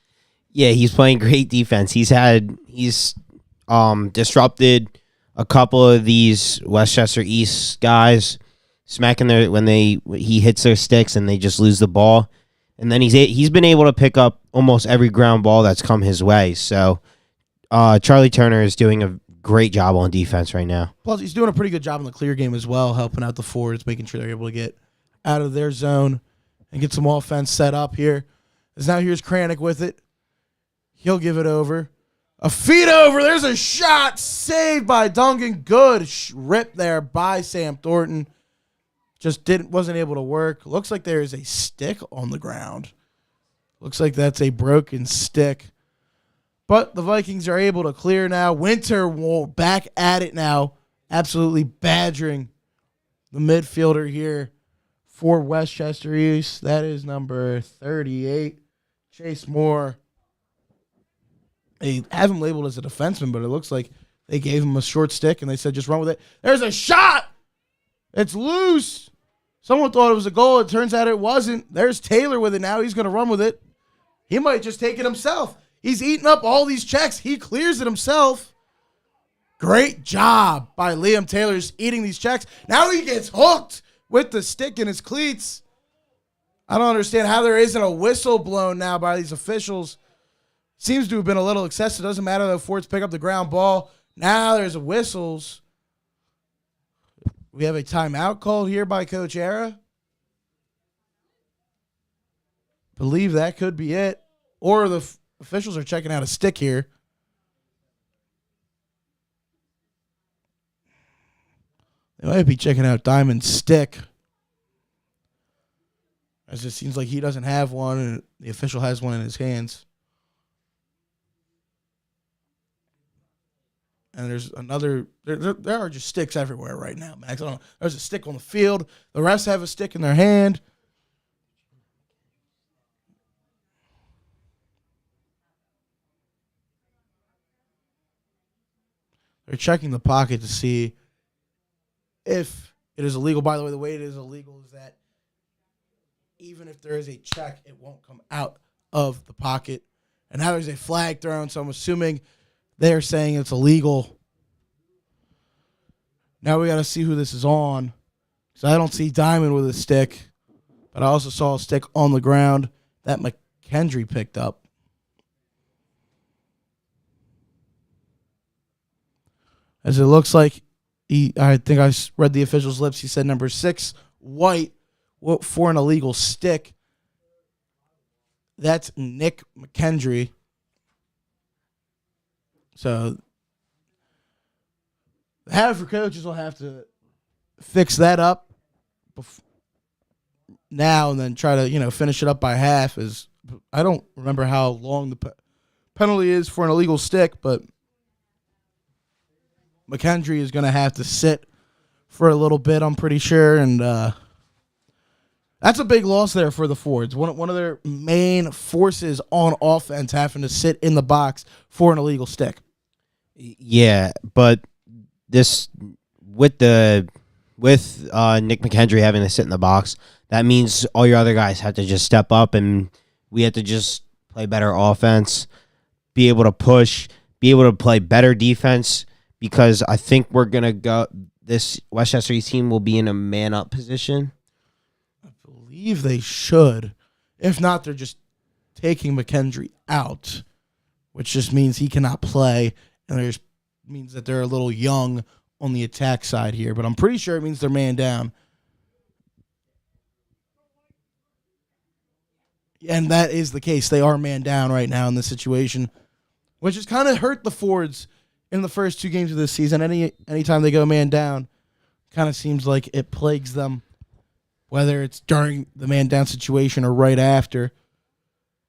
Yeah, he's playing great defense. He's disrupted a couple of these Westchester East guys, smacking their he hits their sticks and they just lose the ball. And then he's been able to pick up almost every ground ball that's come his way. So Charlie Turner is doing a great job on defense right now. Plus, he's doing a pretty good job in the clear game as well, helping out the Fords, making sure they're able to get out of their zone and get some offense set up here. As now here's Kranick with it. He'll give it over. A feed over. There's a shot saved by Duncan. Good rip there by Sam Thornton. Just wasn't able to work. Looks like there is a stick on the ground. Looks like that's a broken stick. But the Vikings are able to clear now. Winter will back at it now. Absolutely badgering the midfielder here for Westchester East. That is number 38, Chase Moore. They have him labeled as a defenseman, but it looks like they gave him a short stick and they said, just run with it. There's a shot. It's loose. Someone thought it was a goal. It turns out it wasn't. There's Taylor with it now. He's going to run with it. He might just take it himself. He's eating up all these checks. He clears it himself. Great job by Liam Taylor just eating these checks. Now he gets hooked with the stick in his cleats. I don't understand how there isn't a whistle blown now by these officials. Seems to have been a little excessive. Doesn't matter though. Fords pick up the ground ball. Now there's whistles. We have a timeout called here by Coach Era. Believe that could be it. Or the officials are checking out a stick here. They might be checking out Diamond's stick. As it seems like he doesn't have one, and the official has one in his hands. And there's another. There are just sticks everywhere right now, Max. I don't know. There's a stick on the field. The refs have a stick in their hand. They're checking the pocket to see if it is illegal. By the way it is illegal is that even if there is a check, it won't come out of the pocket. And now there's a flag thrown, so I'm assuming they're saying it's illegal. Now we got to see who this is on. So I don't see Diamond with a stick, but I also saw a stick on the ground that McKendry picked up. As it looks like, I think I read the official's lips. He said number 6, white, for an illegal stick. That's Nick McKendry. So the Haverford coaches will have to fix that up now and then try to, finish it up by half. As I don't remember how long the penalty is for an illegal stick, but McKendry is going to have to sit for a little bit, I'm pretty sure, and that's a big loss there for the Fords. One of their main forces on offense having to sit in the box for an illegal stick. Yeah, but this with Nick McKendry having to sit in the box, that means all your other guys have to just step up, and we have to just play better offense, be able to push, be able to play better defense, because I think we're gonna go. This Westchester East team will be in a man-up position. I believe they should. If not, they're just taking McKendry out, which just means he cannot play, and there's means that they're a little young on the attack side here. But I'm pretty sure it means they're man down. And that is the case. They are man down right now in this situation, which has kind of hurt the Fords in the first 2 games of this season. Anytime they go man down, kind of seems like it plagues them, whether it's during the man down situation or right after.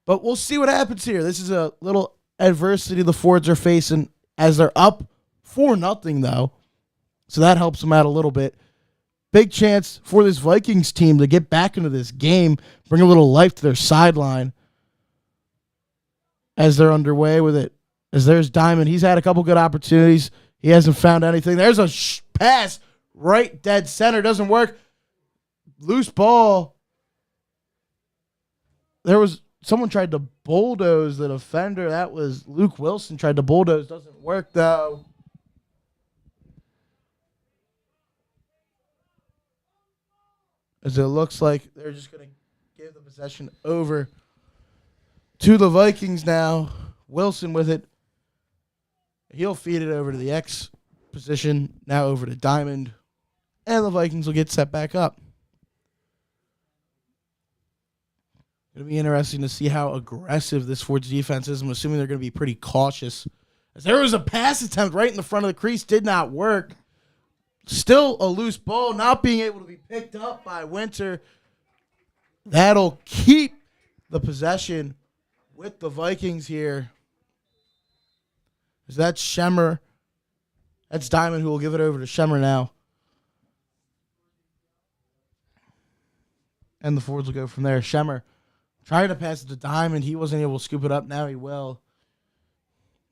But we'll see what happens here. This is a little adversity the Fords are facing as they're up 4-0 though. So that helps them out a little bit. Big chance for this Vikings team to get back into this game, bring a little life to their sideline as they're underway with it. As there's Diamond. He's had a couple good opportunities. He hasn't found anything. There's a pass right dead center. Doesn't work. Loose ball. There was someone tried to bulldoze the defender. That was Luke Wilson tried to bulldoze. Doesn't work, though. As it looks like they're just going to give the possession over to the Vikings now. Wilson with it. He'll feed it over to the X position, now over to Diamond, and the Vikings will get set back up. It'll be interesting to see how aggressive this Fords defense is. I'm assuming they're going to be pretty cautious. As there was a pass attempt right in the front of the crease, did not work. Still a loose ball, not being able to be picked up by Winter. That'll keep the possession with the Vikings here. That's Shemmer. That's Diamond who will give it over to Shemmer now. And the Fords will go from there. Shemmer trying to pass it to Diamond. He wasn't able to scoop it up. Now he will.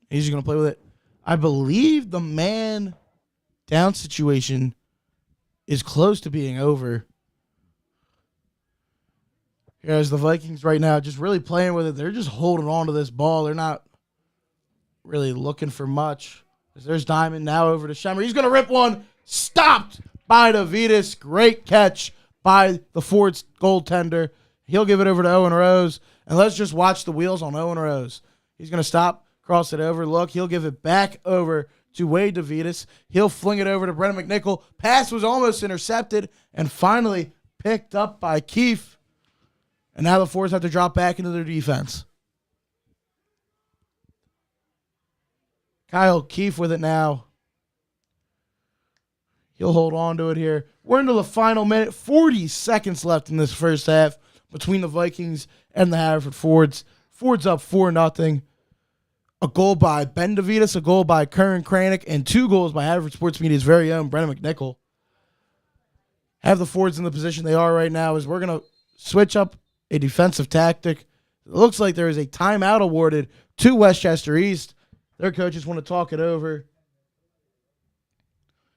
He's just going to play with it. I believe the man down situation is close to being over. Here's the Vikings right now just really playing with it. They're just holding on to this ball. They're not really looking for much. There's Diamond now over to Shemmer. He's going to rip one. Stopped by DeVitas. Great catch by the Ford's goaltender. He'll give it over to Owen Rose. And let's just watch the wheels on Owen Rose. He's going to stop, cross it over. Look, he'll give it back over to Wade DeVitas. He'll fling it over to Brennan McNichol. Pass was almost intercepted and finally picked up by Keefe. And now the Fords have to drop back into their defense. Kyle Keefe with it now. He'll hold on to it here. We're into the final minute. 40 seconds left in this first half between the Vikings and the Haverford Fords. Fords up 4-0. A goal by Ben DeVitas, a goal by Curran Kranick, and 2 goals by Haverford Sports Media's very own Brennan McNichol. Have the Fords in the position they are right now as we're going to switch up a defensive tactic. It looks like there is a timeout awarded to Westchester East. Their coaches want to talk it over.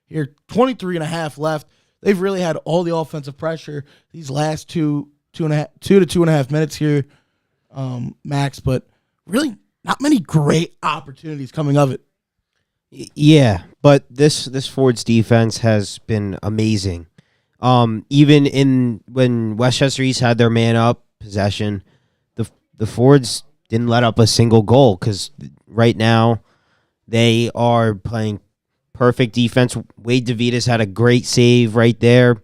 Here, 23 and a half left. They've really had all the offensive pressure these last two to 2.5 minutes here, max, but really not many great opportunities coming of it. Yeah, but this Ford's defense has been amazing. Even when Westchester East had their man up possession, the Fords didn't let up a single goal because right now they are playing perfect defense. Wade DeVitas had a great save right there.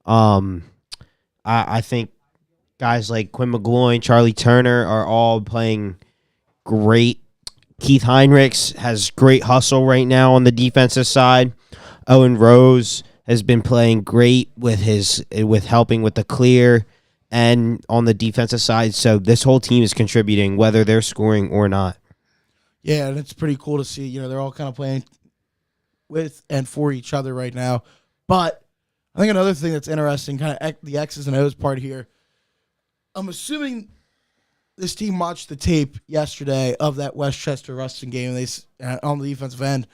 I think guys like Quinn McGloin, Charlie Turner are all playing great. Keith Heinrichs has great hustle right now on the defensive side. Owen Rose has been playing great with helping with the clear and on the defensive side. So this whole team is contributing, whether they're scoring or not. Yeah, and it's pretty cool to see. You know, they're all kind of playing with and for each other right now. But I think another thing that's interesting, kind of the X's and O's part here, I'm assuming this team watched the tape yesterday of that Westchester Ruston game on the defensive end.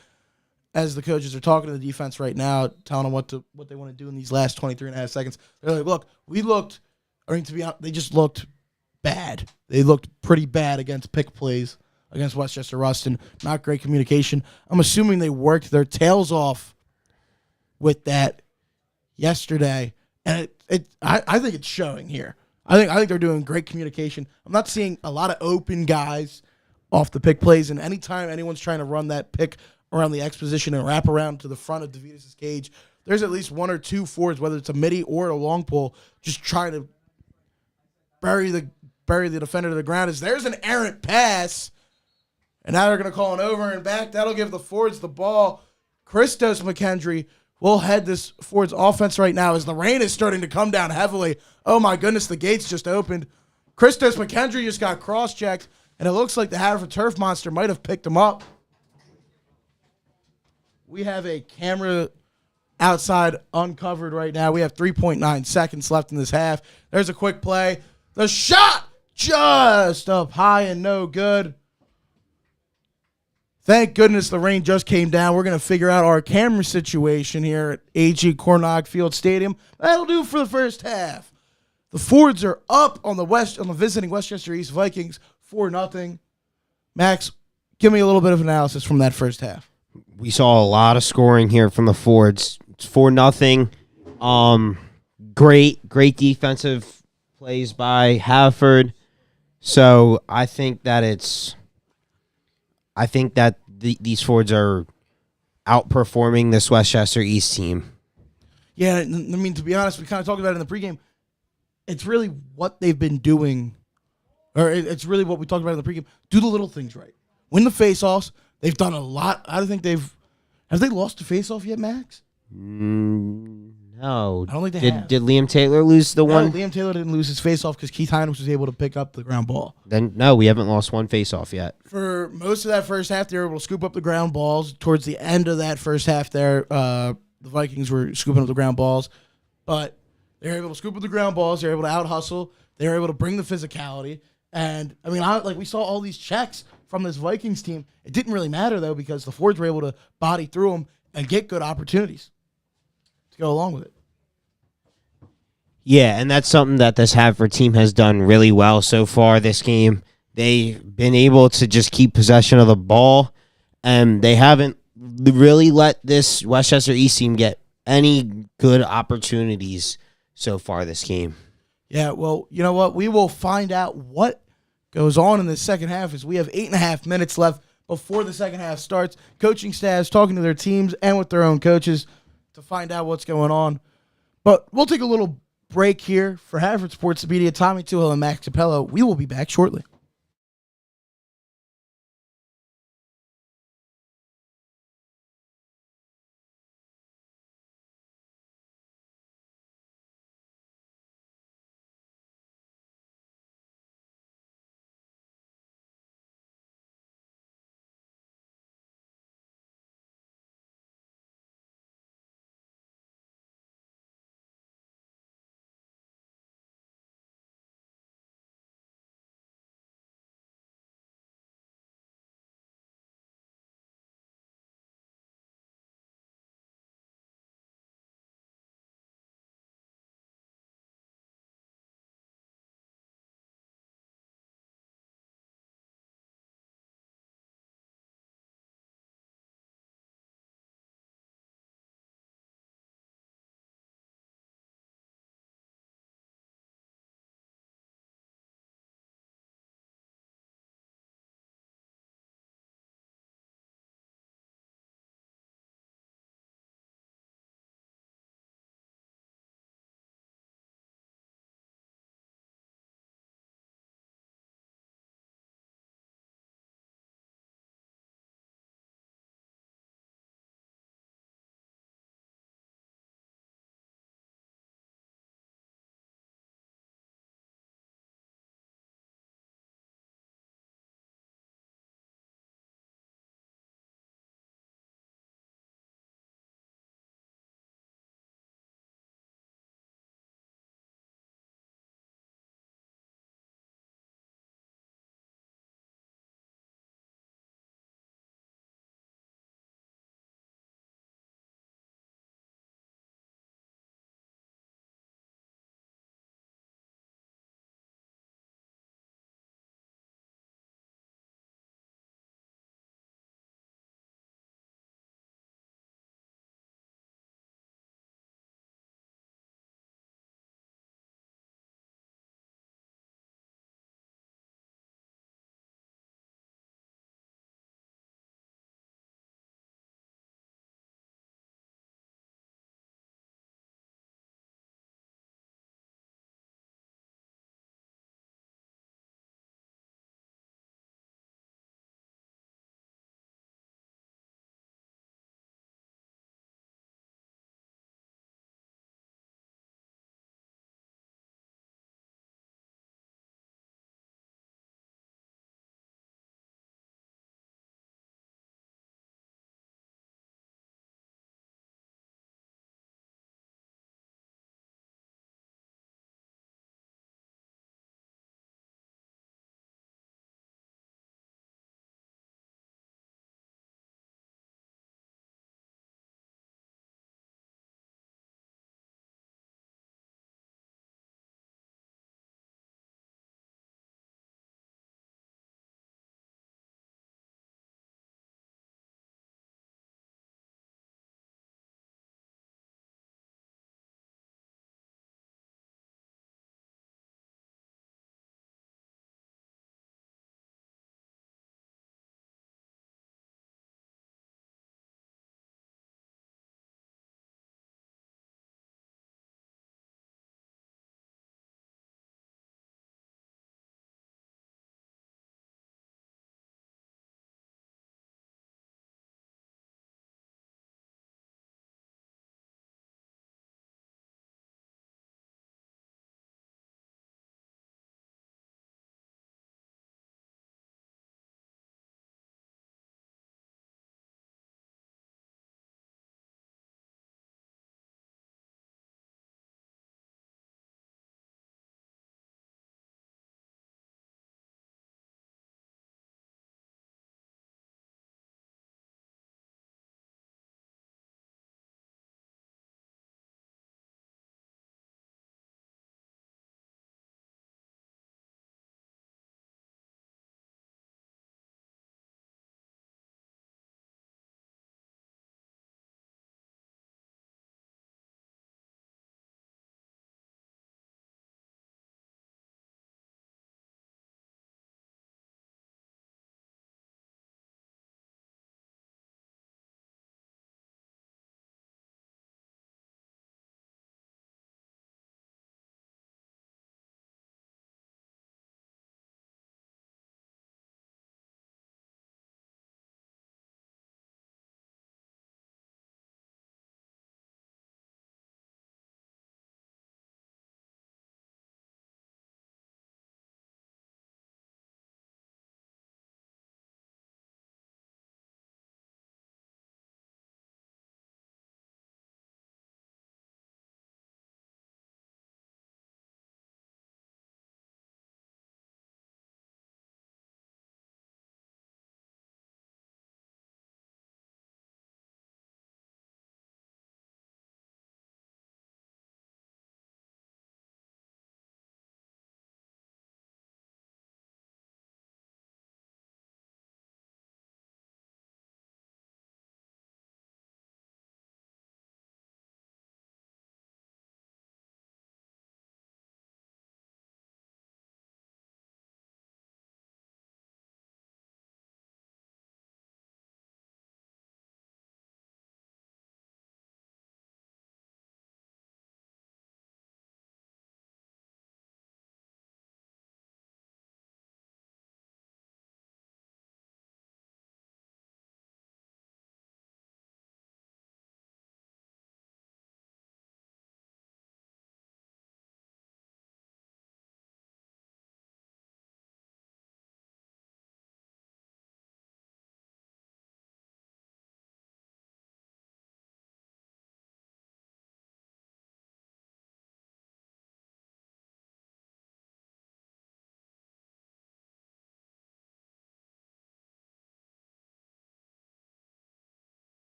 As the coaches are talking to the defense right now, telling them what they want to do in these last 23 and a half seconds. They're like, look, to be honest, they just looked bad. They looked pretty bad against pick plays against Westchester Ruston. Not great communication. I'm assuming they worked their tails off with that yesterday. And I think it's showing here. I think they're doing great communication. I'm not seeing a lot of open guys off the pick plays, and anytime anyone's trying to run that pick around the X position and wrap around to the front of DeVitas' cage, there's at least 1 or 2 Fords, whether it's a midi or a long pole, just trying to bury the defender to the ground. As there's an errant pass, and now they're going to call an over and back. That'll give the Fords the ball. Christos McKendry will head this Fords offense right now as the rain is starting to come down heavily. Oh my goodness, the gates just opened. Christos McKendry just got cross-checked, and it looks like the Haverford Turf Monster might have picked him up. We have a camera outside uncovered right now. We have 3.9 seconds left in this half. There's a quick play. The shot just up high and no good. Thank goodness the rain just came down. We're going to figure out our camera situation here at AG Cornog Field Stadium. That'll do for the first half. The Fords are up on the visiting Westchester East Vikings 4-0. Max, give me a little bit of analysis from that first half. We saw a lot of scoring here from the Fords. It's 4-0. Great defensive plays by Haverford. So I think that these Fords are outperforming this Westchester East team. Yeah, I mean, to be honest, we kind of talked about it in the pregame. It's really what they've been doing, or it's really what we talked about in the pregame. Do the little things right. Win the faceoffs. They've done a lot. I don't think have they lost the faceoff yet, Max? No. I don't think they have. Did Liam Taylor lose the one? Liam Taylor didn't lose his faceoff because Keith Heinrich was able to pick up the ground ball. Then no, we haven't lost one faceoff yet. For most of that first half, they were able to scoop up the ground balls. Towards the end of that first half there, the Vikings were scooping up the ground balls. But they were able to scoop up the ground balls. They were able to out-hustle. They were able to bring the physicality. And, I mean, we saw all these checks from this Vikings team. It didn't really matter, though, because the Fords were able to body through them and get good opportunities to go along with it. Yeah, and that's something that this Haverford team has done really well so far this game. They've been able to just keep possession of the ball, and they haven't really let this Westchester East team get any good opportunities so far this game. Yeah, well, you know what? We will find out what goes on in the second half as we have 8.5 minutes left before the second half starts. Coaching staffs talking to their teams and with their own coaches to find out what's going on. But we'll take a little break here for Haverford Sports Media. Tommy Tuhill and Max Capello. We will be back shortly.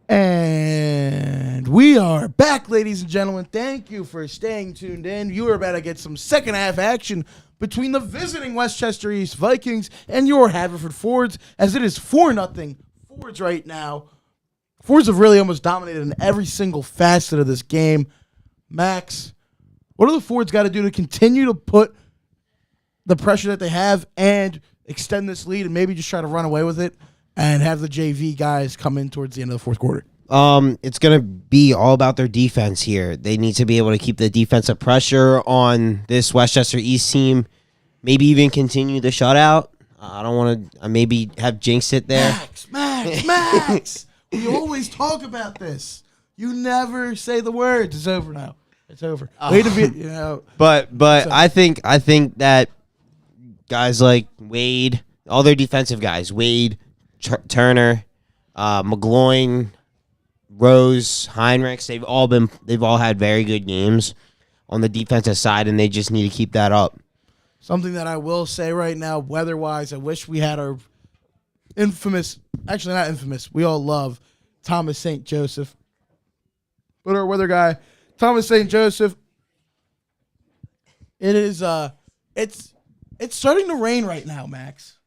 And we are back, ladies and gentlemen. Thank you for staying tuned in. You are about to get some second half action between the visiting Westchester East Vikings and your Haverford Fords, as it is 4-0 Fords right now. Fords have really almost dominated in every single facet of this game. Max, what do the Fords got to do to continue to put the pressure that they have and extend this lead and maybe just try to run away with it and have the JV guys come in towards the end of the fourth quarter? It's going to be all about their defense here. They need to be able to keep the defensive pressure on this Westchester East team, maybe even continue the shutout. I don't want to maybe have jinxed it there. Max! We always talk about this. You never say the words. It's over now. It's over. Way to be, But I think that guys like Wade, all their defensive guys, Wade, Turner, McGloin, Rose, Heinrichs, they've all had very good games on the defensive side, and they just need to keep that up. Something that I will say right now, weather-wise, I wish we had our actually not infamous, we all love Thomas St. Joseph. But our weather guy, Thomas St. Joseph, it is, it's starting to rain right now, Max.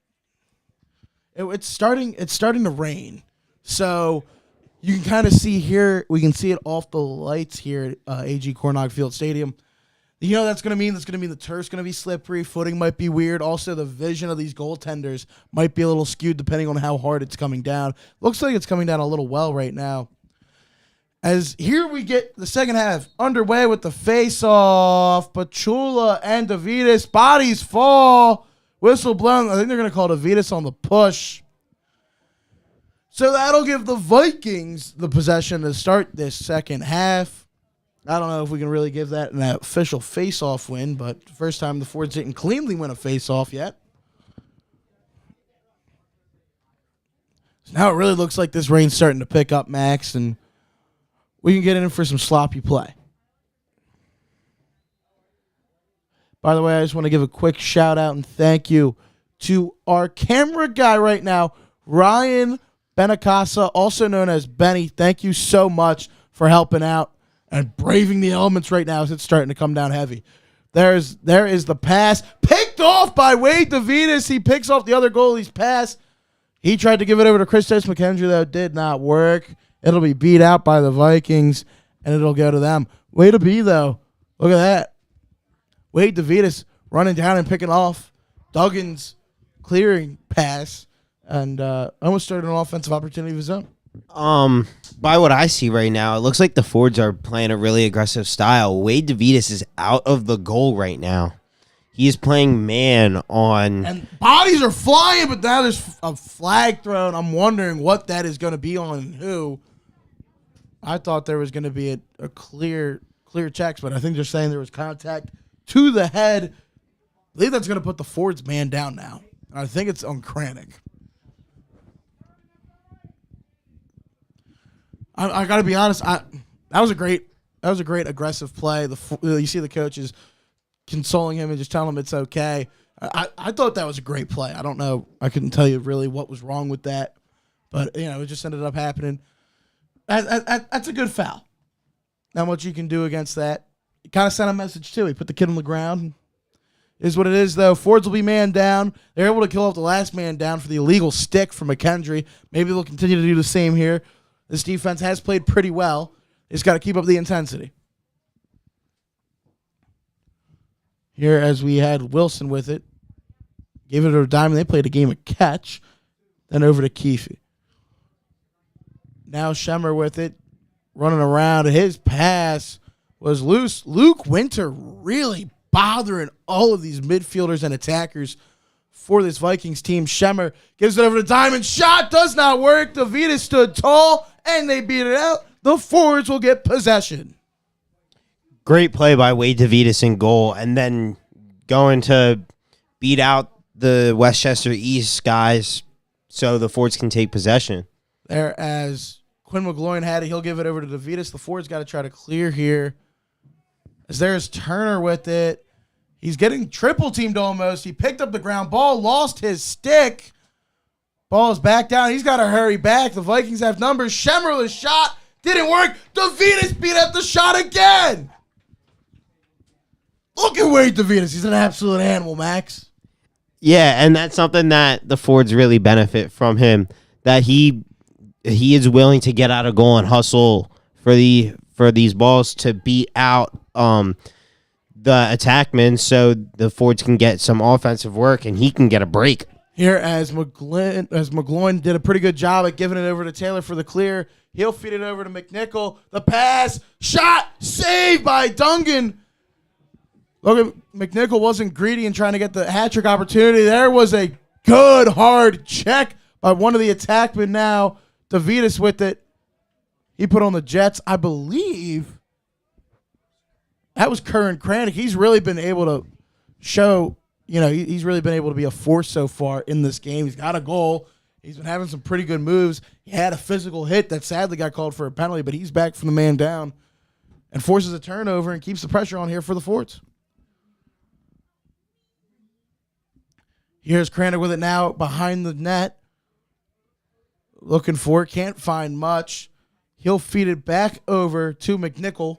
It's starting to rain. So you can kind of see here, we can see it off the lights here at AG Cornog Field Stadium. You know that's going to mean the turf's going to be slippery, footing might be weird. Also, the vision of these goaltenders might be a little skewed depending on how hard it's coming down. Looks like it's coming down a little well right now. As here we get the second half underway with the face-off. Pachula and Davidas, bodies fall. Whistle blown. I think they're going to call Davidas on the push. So that'll give the Vikings the possession to start this second half. I don't know if we can really give that an official face-off win, but first time the Fords didn't cleanly win a face-off yet. So now it really looks like this rain's starting to pick up, Max, and we can get in for some sloppy play. By the way, I just want to give a quick shout-out and thank you to our camera guy right now, Ryan Benacasa, also known as Benny. Thank you so much for helping out and braving the elements right now as it's starting to come down heavy. There is the pass. Picked off by Wade Davidas. He picks off the other goalie's pass. He tried to give it over to Christos McKendry, though. It did not work. It'll be beat out by the Vikings, and it'll go to them. Way to be, though. Look at that. Wade Davidas running down and picking off Duggan's clearing pass and almost started an offensive opportunity of his own. By what I see right now, it looks like the Fords are playing a really aggressive style. Wade Davidas is out of the goal right now. He is playing man on. And bodies are flying, but now there's a flag thrown. I'm wondering what that is going to be on and who. I thought there was going to be a clear checks, but I think they're saying there was contact to the head. I believe that's going to put the Fords man down now. And I think it's on Kranig. I got to be honest. That was a great aggressive play. You see the coaches consoling him and just telling him it's okay. I thought that was a great play. I don't know. I couldn't tell you really what was wrong with that, but it just ended up happening. That's a good foul. Not much you can do against that. He kind of sent a message too. He put the kid on the ground. Is what it is, though. Fords will be man down. They're able to kill off the last man down for the illegal stick from McKendry. Maybe they'll continue to do the same here. This defense has played pretty well. They just got to keep up the intensity. Here, as we had Wilson with it, gave it to Diamond. They played a game of catch. Then over to Keefe. Now Schemmer with it, running around. His pass was loose. Luke Winter really bothering all of these midfielders and attackers for this Vikings team. Schemmer gives it over to Diamond. Shot does not work. Davidas stood tall, and they beat it out. The Fords will get possession. Great play by Wade Davidas in goal, and then going to beat out the Westchester East guys so the Fords can take possession. There, as Quinn McGloin had it, he'll give it over to Davidas. The Fords got to try to clear here. As there's Turner with it. He's getting triple teamed almost. He picked up the ground ball, lost his stick. Ball's back down. He's got to hurry back. The Vikings have numbers. Shemmerle's shot didn't work. DeVitas beat up the shot again. Look at Wade DeVitas. He's an absolute animal, Max. Yeah, and that's something that the Fords really benefit from him. That he is willing to get out of goal and hustle for these balls to beat out the attackmen, so the Fords can get some offensive work and he can get a break. Here, as McGloin did a pretty good job at giving it over to Taylor for the clear. He'll feed it over to McNichol. The pass, shot, saved by Dungan. Look at McNichol wasn't greedy in trying to get the hat trick opportunity. There was a good hard check by one of the attackmen now. DeVitas with it. He put on the Jets, I believe. That was Curran Kranick. He's really been able to show, he's really been able to be a force so far in this game. He's got a goal. He's been having some pretty good moves. He had a physical hit that sadly got called for a penalty, but he's back from the man down and forces a turnover and keeps the pressure on here for the Forts. Here's Kranick with it now behind the net. Looking for it. Can't find much. He'll feed it back over to McNichol.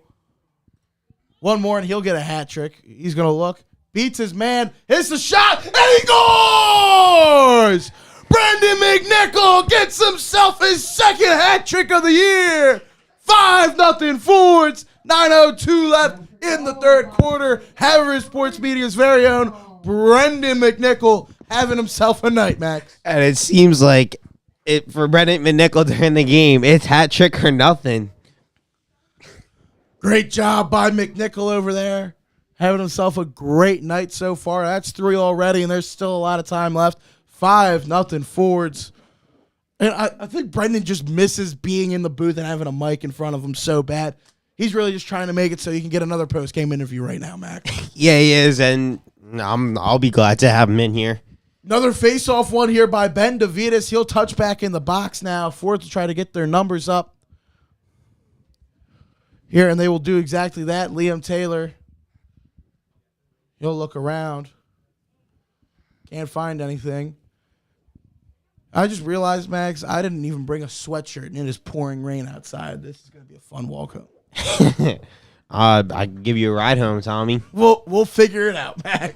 One more and he'll get a hat trick. He's going to look. Beats his man. Hits the shot. And he scores! Brendan McNichol gets himself his second hat trick of the year. 5-0 Fords. 9:02 left in the third quarter. Haverford Sports Media's very own Brendan McNichol having himself a night, Max. And it seems like for Brendan McNichol during the game, it's hat trick or nothing. Great job by McNichol over there. Having himself a great night so far. That's 3 already, and there's still a lot of time left. 5-0 Fords. And I think Brendan just misses being in the booth and having a mic in front of him so bad. He's really just trying to make it so he can get another post-game interview right now, Mac. Yeah, he is, and I'll be glad to have him in here. Another face-off one here by Ben DeVitas. He'll touch back in the box now. Fords to try to get their numbers up here, and they will do exactly that. Liam Taylor, he'll look around. Can't find anything. I just realized, Max, I didn't even bring a sweatshirt, and it is pouring rain outside. This is going to be a fun walk home. I can give you a ride home, Tommy. We'll figure it out, Max.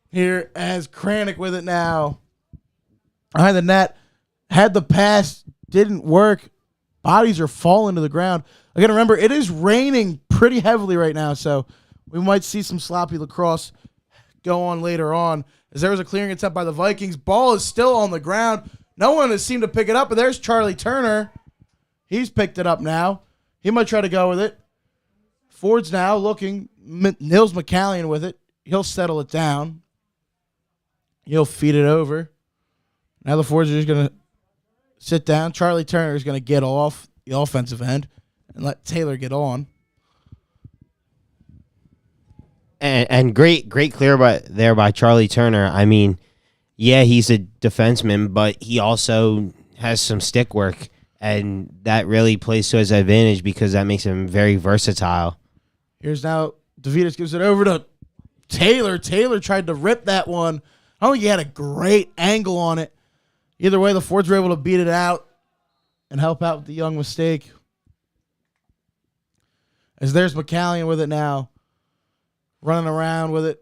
Here as Kranick with it now. Behind the net. Had the pass. Didn't work. Bodies are falling to the ground. Again, remember, it is raining pretty heavily right now, so we might see some sloppy lacrosse go on later on. As there was a clearing attempt by the Vikings. Ball is still on the ground. No one has seemed to pick it up, but there's Charlie Turner. He's picked it up now. He might try to go with it. Ford's now looking. Nils McCallion with it. He'll settle it down. He'll feed it over. Now the Fords are just going to sit down. Charlie Turner is going to get off the offensive end and let Taylor get on. And great clear by Charlie Turner. I mean, yeah, he's a defenseman, but he also has some stick work, and that really plays to his advantage because that makes him very versatile. Here's now DeVitas gives it over to Taylor. Taylor tried to rip that one. I don't think he had a great angle on it. Either way, the Fords were able to beat it out and help out with the young mistake. As there's McCallion with it now. Running around with it.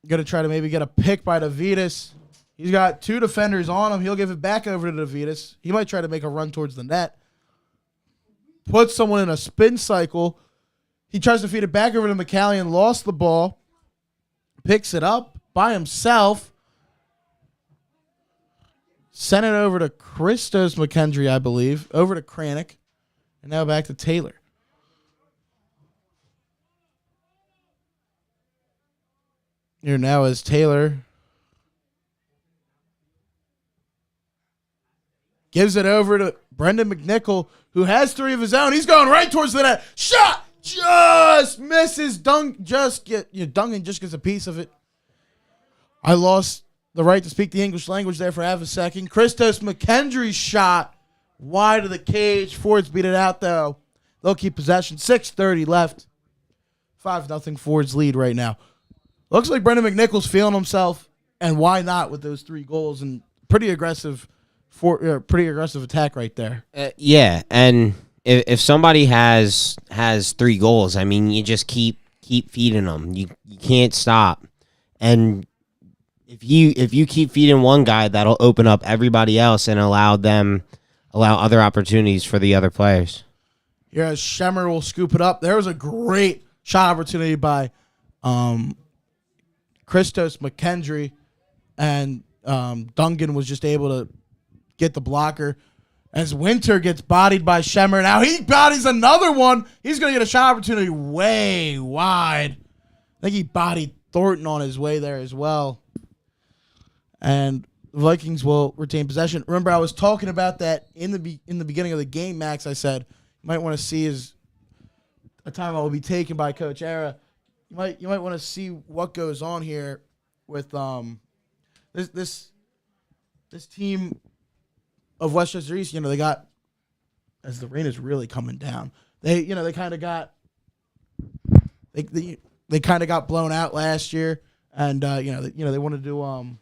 Going to try to maybe get a pick by DeVitas. He's got 2 defenders on him. He'll give it back over to DeVitas. He might try to make a run towards the net. Puts someone in a spin cycle. He tries to feed it back over to McCallion. Lost the ball. Picks it up by himself. Sent it over to Christos McKendry, I believe. Over to Kranick. And now back to Taylor. Here now is Taylor. Gives it over to Brendan McNichol, who has 3 of his own. He's going right towards the net. Shot! Just misses. Dungan just gets a piece of it. I lost the right to speak the English language there for half a second. Christos McKendry's shot wide of the cage. Fords beat it out, though. They'll keep possession. 6:30 left. 5-0 Fords lead right now. Looks like Brendan McNichol's feeling himself. And why not with those 3 goals and pretty aggressive attack right there. Yeah, and if somebody has 3 goals, I mean, you just keep feeding them. You can't stop. And if you keep feeding one guy, that'll open up everybody else and allow other opportunities for the other players. Here, as Schemmer will scoop it up. There was a great shot opportunity by Christos McKendry, and Dungan was just able to get the blocker. As Winter gets bodied by Schemmer. Now he bodies another one. He's going to get a shot opportunity way wide. I think he bodied Thornton on his way there as well. And the Vikings will retain possession. Remember, I was talking about that in the beginning of the game, Max. I said you might want to see a timeout will be taken by Coach Era. You might want to see what goes on here with this team of Westchester East. They got, as the rain is really coming down, they kind of got they kind of got blown out last year, and they wanted to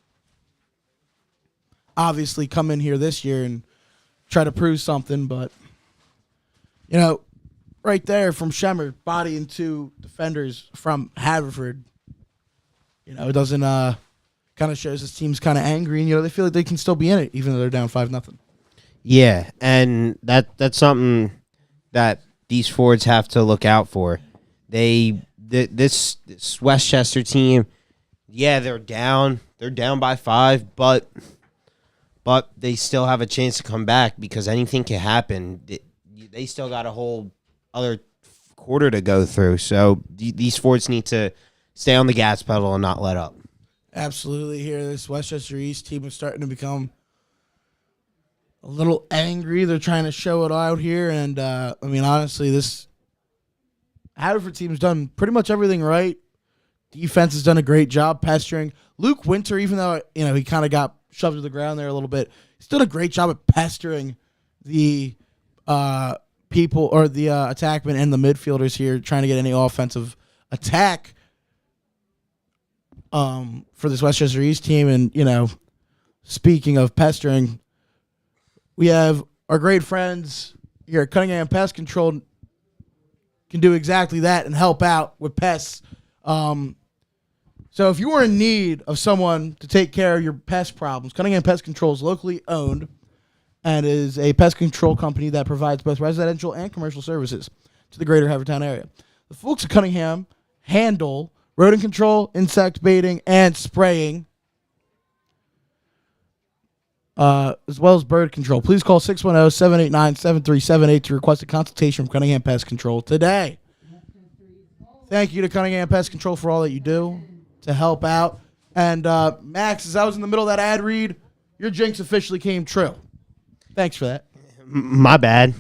obviously come in here this year and try to prove something, but right there from Schemmer, body and 2 defenders from Haverford. It doesn't kind of shows this team's kind of angry, and they feel like they can still be in it even though they're down 5-0. Yeah, and that's something that these forwards have to look out for. This Westchester team, yeah, they're down by 5, but they still have a chance to come back because anything can happen. They still got a whole other quarter to go through, so these forwards need to stay on the gas pedal and not let up. Absolutely. Here, this Westchester East team is starting to become a little angry. They're trying to show it out here, and honestly, this Haverford team's done pretty much everything right. Defense has done a great job pestering Luke Winter, even though he kind of got shoved to the ground there a little bit. He's done a great job at pestering the people or the attackmen and the midfielders here, trying to get any offensive attack for this Westchester East team. And speaking of pestering, we have our great friends here at Cunningham Pest Control can do exactly that and help out with pests. So if you are in need of someone to take care of your pest problems, Cunningham Pest Control is locally owned and is a pest control company that provides both residential and commercial services to the greater Havertown area. The folks at Cunningham handle rodent control, insect baiting, and spraying, as well as bird control. Please call 610-789-7378 to request a consultation from Cunningham Pest Control today. Thank you to Cunningham Pest Control for all that you do to help out. And Max, as I was in the middle of that ad read, your jinx officially came true. Thanks for that. My bad.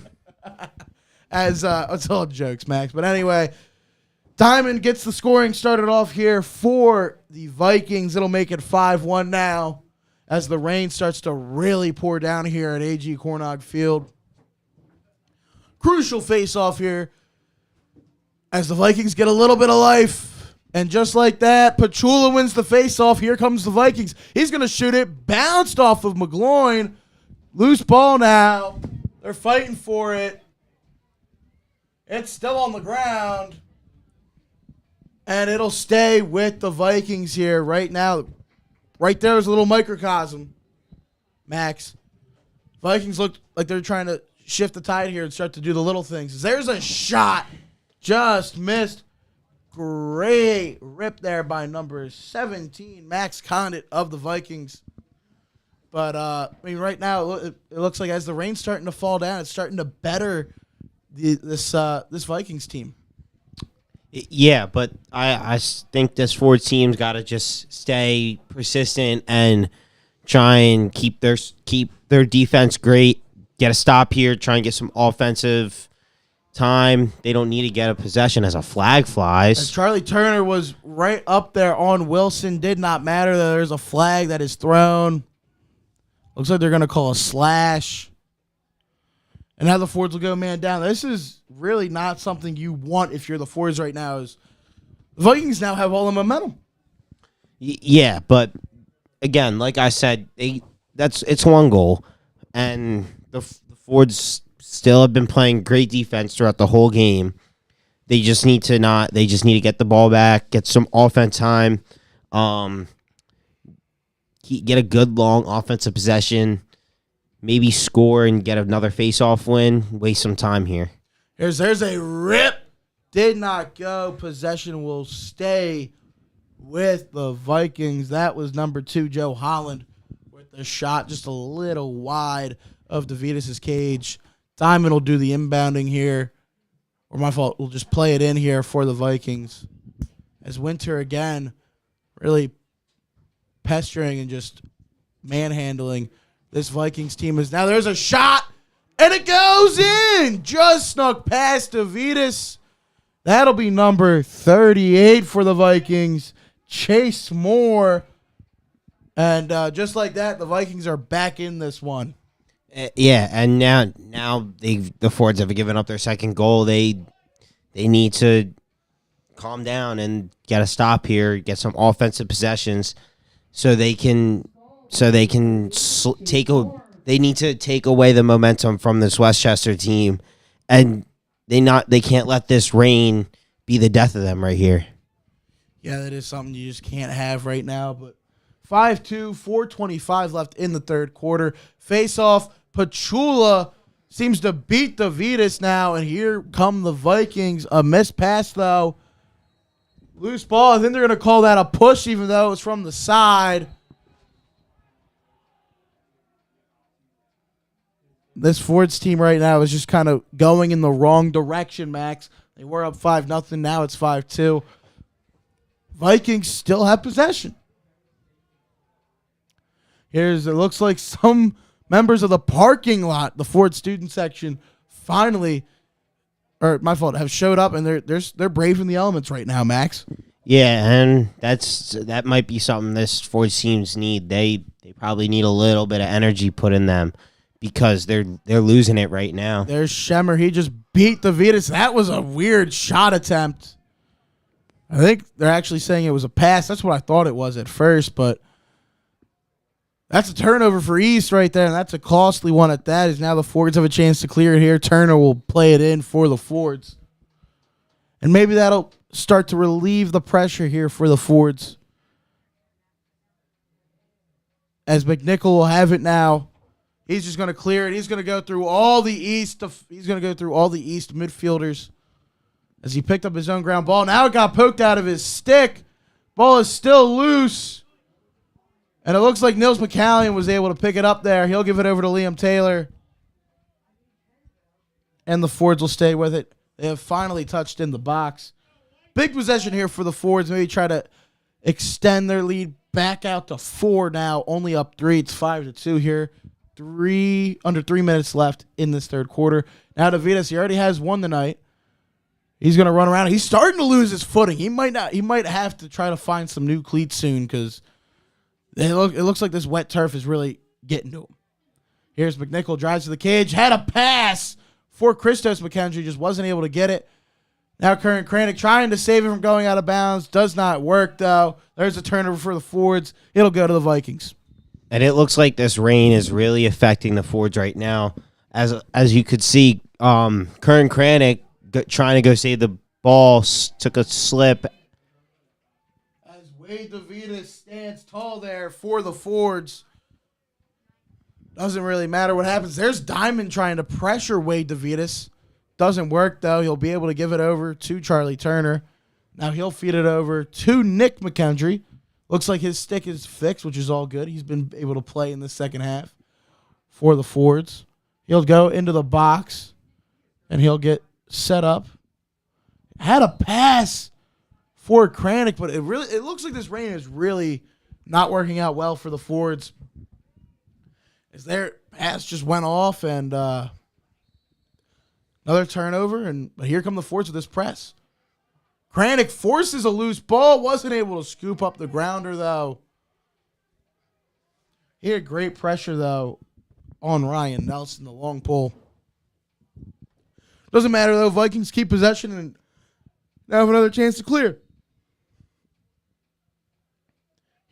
It's all jokes, Max. But anyway, Diamond gets the scoring started off here for the Vikings. It'll make it 5-1 now as the rain starts to really pour down here at AG Cornog Field. Crucial face-off here as the Vikings get a little bit of life. And just like that, Pachula wins the face-off. Here comes the Vikings. He's going to shoot it. Bounced off of McGloin. Loose ball now. They're fighting for it. It's still on the ground. And it'll stay with the Vikings here right now. Right there is a little microcosm. Max. Vikings look like they're trying to shift the tide here and start to do the little things. There's a shot. Just missed. Great rip there by number 17, Max Condit of the Vikings. But, right now it looks like as the rain's starting to fall down, it's starting to better this Vikings team. Yeah, but I think this Ford team's got to just stay persistent and try and keep their defense great. Get a stop here, try and get some offensive time. They don't need to get a possession as a flag flies. As Charlie Turner was right up there on Wilson. Did not matter. There's a flag that is thrown. Looks like they're going to call a slash. And now the Fords will go man down. This is really not something you want if you're the Fords right now. Is the Vikings now have all the momentum. Yeah, but again, like I said, it's one goal, and the Fords still have been playing great defense throughout the whole game. They just need to not. They just need to get the ball back, get some offense time, get a good long offensive possession, maybe score and get another face-off win. Waste some time here. There's a rip. Did not go. Possession will stay with the Vikings. That was number 2, Joe Holland, with the shot just a little wide of DeVitis' cage. Diamond will do the inbounding here. Or my fault. We'll just play it in here for the Vikings. As Winter again really pestering and just manhandling this Vikings team. Is now there's a shot and it goes in. Just snuck past DeVitis. That'll be number 38 for the Vikings. Chase Moore. And just like that, the Vikings are back in this one. Yeah, and now the Fords have given up their second goal. They need to calm down and get a stop here, get some offensive possessions, they need to take away the momentum from this Westchester team, and they can't let this rain be the death of them right here. Yeah, that is something you just can't have right now. But 5-2, 4:25 left in the third quarter. Face off. Pachula seems to beat DeVitis now, and here come the Vikings. A missed pass, though. Loose ball. I think they're going to call that a push, even though it's from the side. This Fords team right now is just kind of going in the wrong direction, Max. They were up 5-0. Now it's 5-2. Vikings still have possession. It looks like some members of the parking lot, the Ford student section, finally, or my fault, have showed up, and they're braving the elements right now, Max. Yeah, and that might be something this Ford teams need. They probably need a little bit of energy put in them because they're losing it right now. There's Shemmer. He just beat DeVitis. That was a weird shot attempt. I think they're actually saying it was a pass. That's what I thought it was at first, but that's a turnover for East right there, and that's a costly one at that. Is now the Fords have a chance to clear it here. Turner will play it in for the Fords. And maybe that'll start to relieve the pressure here for the Fords. As McNichol will have it now. He's just going to clear it. He's going to go through all the East. He's going to go through all the East midfielders as he picked up his own ground ball. Now it got poked out of his stick. Ball is still loose. And it looks like Nils McCallion was able to pick it up there. He'll give it over to Liam Taylor. And the Fords will stay with it. They have finally touched in the box. Big possession here for the Fords. Maybe try to extend their lead back out to 4 now. Only up 3. It's 5-2 here. Under 3 minutes left in this third quarter. Now DeVitis, he already has one tonight. He's going to run around. He's starting to lose his footing. He might have to try to find some new cleats soon because it looks like this wet turf is really getting to him. Here's McNichol, drives to the cage, had a pass for Christos McKendry, just wasn't able to get it. Now Curran Kranick trying to save it from going out of bounds. Does not work, though. There's a turnover for the Fords. It'll go to the Vikings. And it looks like this rain is really affecting the Fords right now. As you could see, Curran Kranick trying to go save the ball, took a slip. Wade DeVitis stands tall there for the Fords. Doesn't really matter what happens. There's Diamond trying to pressure Wade DeVitis. Doesn't work, though. He'll be able to give it over to Charlie Turner. Now he'll feed it over to Nick McKendry. Looks like his stick is fixed, which is all good. He's been able to play in the second half for the Fords. He'll go into the box, and he'll get set up. Had a pass for Kranick, but it looks like this rain is really not working out well for the Fords. As their pass just went off, and another turnover, but here come the Fords with this press. Kranick forces a loose ball, wasn't able to scoop up the grounder, though. He had great pressure, though, on Ryan Nelson, the long pull. Doesn't matter, though. Vikings keep possession and now have another chance to clear.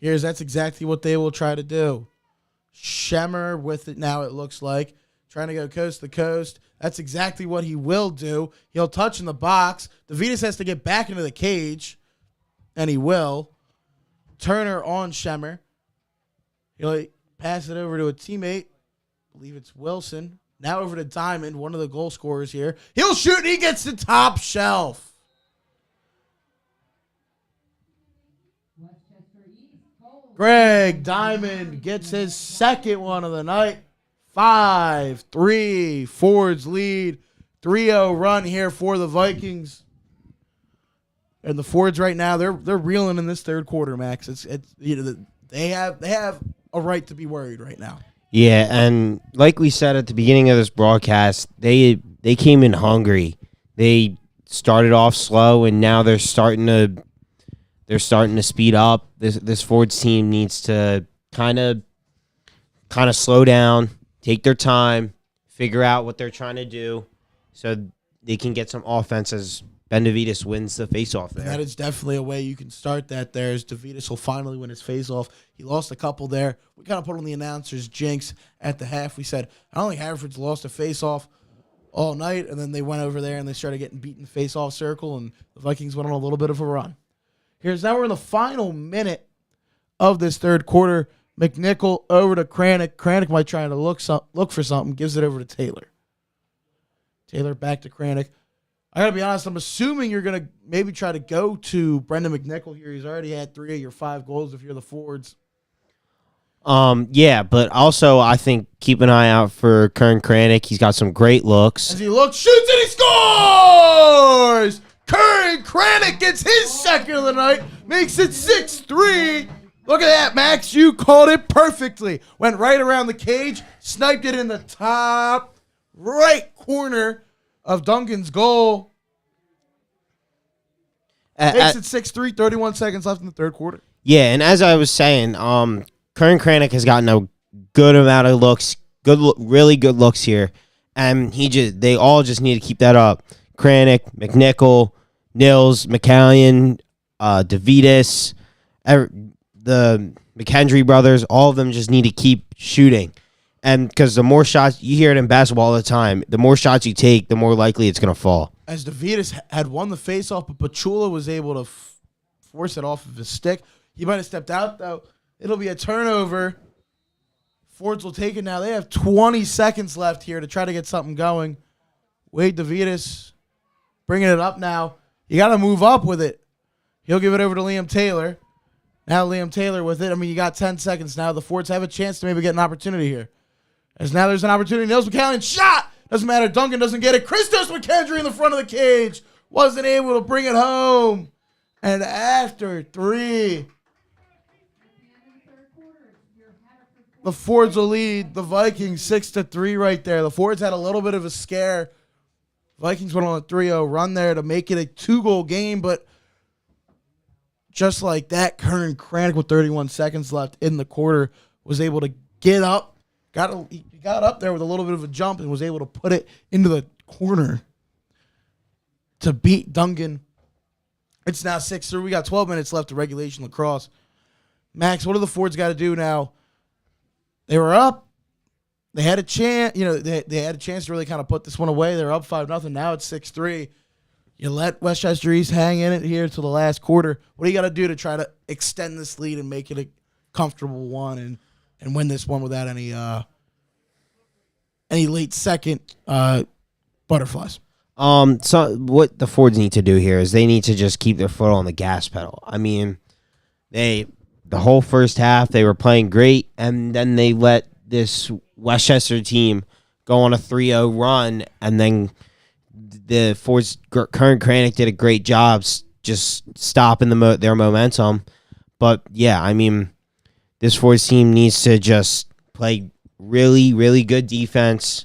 That's exactly what they will try to do. Schemmer with it now, it looks like. Trying to go coast to coast. That's exactly what he will do. He'll touch in the box. DeVitas has to get back into the cage, and he will. Turner on Schemmer. He'll pass it over to a teammate. I believe it's Wilson. Now over to Diamond, one of the goal scorers here. He'll shoot, and he gets the top shelf. Greg Diamond gets his second one of the night. 5-3. Fords lead. 3-0 run here for the Vikings. And the Fords right now, they're reeling in this third quarter, Max. It's they have a right to be worried right now. Yeah, and like we said at the beginning of this broadcast, they came in hungry. They started off slow, and now they're starting to speed up. This Fords team needs to kind of slow down, take their time, figure out what they're trying to do, so they can get some offense as Ben DeVitas wins the faceoff there. That is definitely a way you can start that there, as DeVitas will finally win his faceoff. He lost a couple there. We kind of put on the announcer's jinx at the half. We said, not only Haverford's lost a faceoff all night, and then they went over there and they started getting beat in the faceoff circle, and the Vikings went on a little bit of a run. Now we're in the final minute of this third quarter. McNichol over to Kranick. Kranick might try to look for something. Gives it over to Taylor. Taylor back to Kranick. I got to be honest, I'm assuming you're going to maybe try to go to Brendan McNichol here. He's already had 3 of your 5 goals if you're the Fords. Yeah, but also I think keep an eye out for Kern Kranick. He's got some great looks. As he looks, shoots, and he scores! Kern Kranick gets his second of the night, makes it 6-3. Look at that, Max. You called it perfectly. Went right around the cage, sniped it in the top right corner of Duncan's goal. Makes it 6-3, 31 seconds left in the third quarter. Yeah, and as I was saying, Kern Kranick has gotten a good amount of looks, really good looks here, and they all just need to keep that up. Kranick, McNichol, Nils, McCallion, DeVitas, the McHenry brothers, all of them just need to keep shooting. And because the more shots, you hear it in basketball all the time, the more shots you take, the more likely it's going to fall. As DeVitas had won the faceoff, but Pachula was able to force it off of his stick. He might have stepped out, though. It'll be a turnover. Fords will take it now. They have 20 seconds left here to try to get something going. Wade DeVitas bringing it up now. You got to move up with it. He'll give it over to Liam Taylor. Now Liam Taylor with it. I mean, you got 10 seconds now. The Fords have a chance to maybe get an opportunity here. As now there's an opportunity. Nils McCallion shot. Doesn't matter. Duncan doesn't get it. Christos McKendry in the front of the cage. Wasn't able to bring it home. And after 3, the Fords will lead the Vikings 6-3 right there. The Fords had a little bit of a scare. Vikings went on a 3-0 run there to make it a 2-goal game, but just like that, Kern Kranick with 31 seconds left in the quarter was able to get up. He got up there with a little bit of a jump and was able to put it into the corner to beat Duncan. It's now 6-3. We got 12 minutes left of regulation lacrosse. Max, what do the Fords got to do now? They were up. They had a chance. They had a chance to really kind of put this one away. They're up 5-0. Now it's 6-3. You let Westchester East hang in it here to the last quarter. What do you got to do to try to extend this lead and make it a comfortable one and win this one without any late second butterflies? So what the Fords need to do here is they need to just keep their foot on the gas pedal. I mean, the whole first half they were playing great, and then they let this Westchester team go on a 3-0 run, and then the Fords, Kern Kranick did a great job just stopping their momentum. But yeah, I mean, this Fords team needs to just play really, really good defense.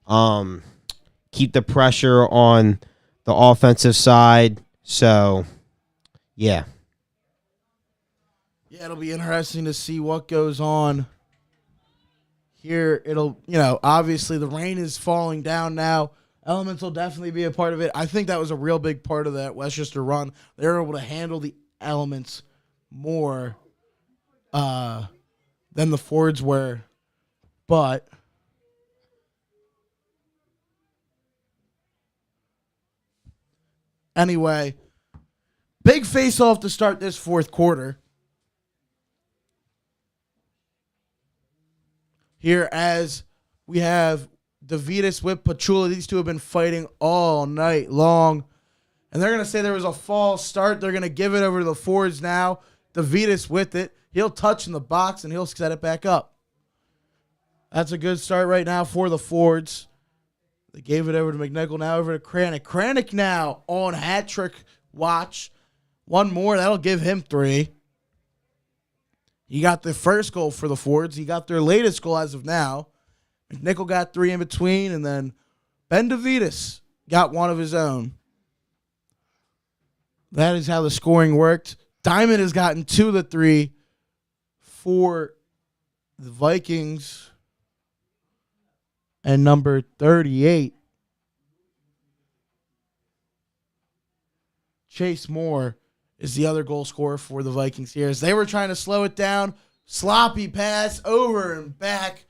Keep the pressure on the offensive side. So, yeah. Yeah, it'll be interesting to see what goes on here. Obviously the rain is falling down now. Elements will definitely be a part of it. I think that was a real big part of that Westchester run. They were able to handle the elements more than the Fords were. But anyway, big face-off to start this fourth quarter. Here as we have DeVitis with Pachula. These two have been fighting all night long. And they're going to say there was a false start. They're going to give it over to the Fords now. DeVitis with it. He'll touch in the box, and he'll set it back up. That's a good start right now for the Fords. They gave it over to McNichol, now over to Kranick. Kranick now on hat trick watch. One more, that'll give him 3. He got the first goal for the Fords. He got their latest goal as of now. McNichol got 3 in between, and then Ben DeVitis got one of his own. That is how the scoring worked. Diamond has gotten 2 of the 3 for the Vikings. And number 38, Chase Moore, is the other goal scorer for the Vikings here. As they were trying to slow it down, sloppy pass over and back.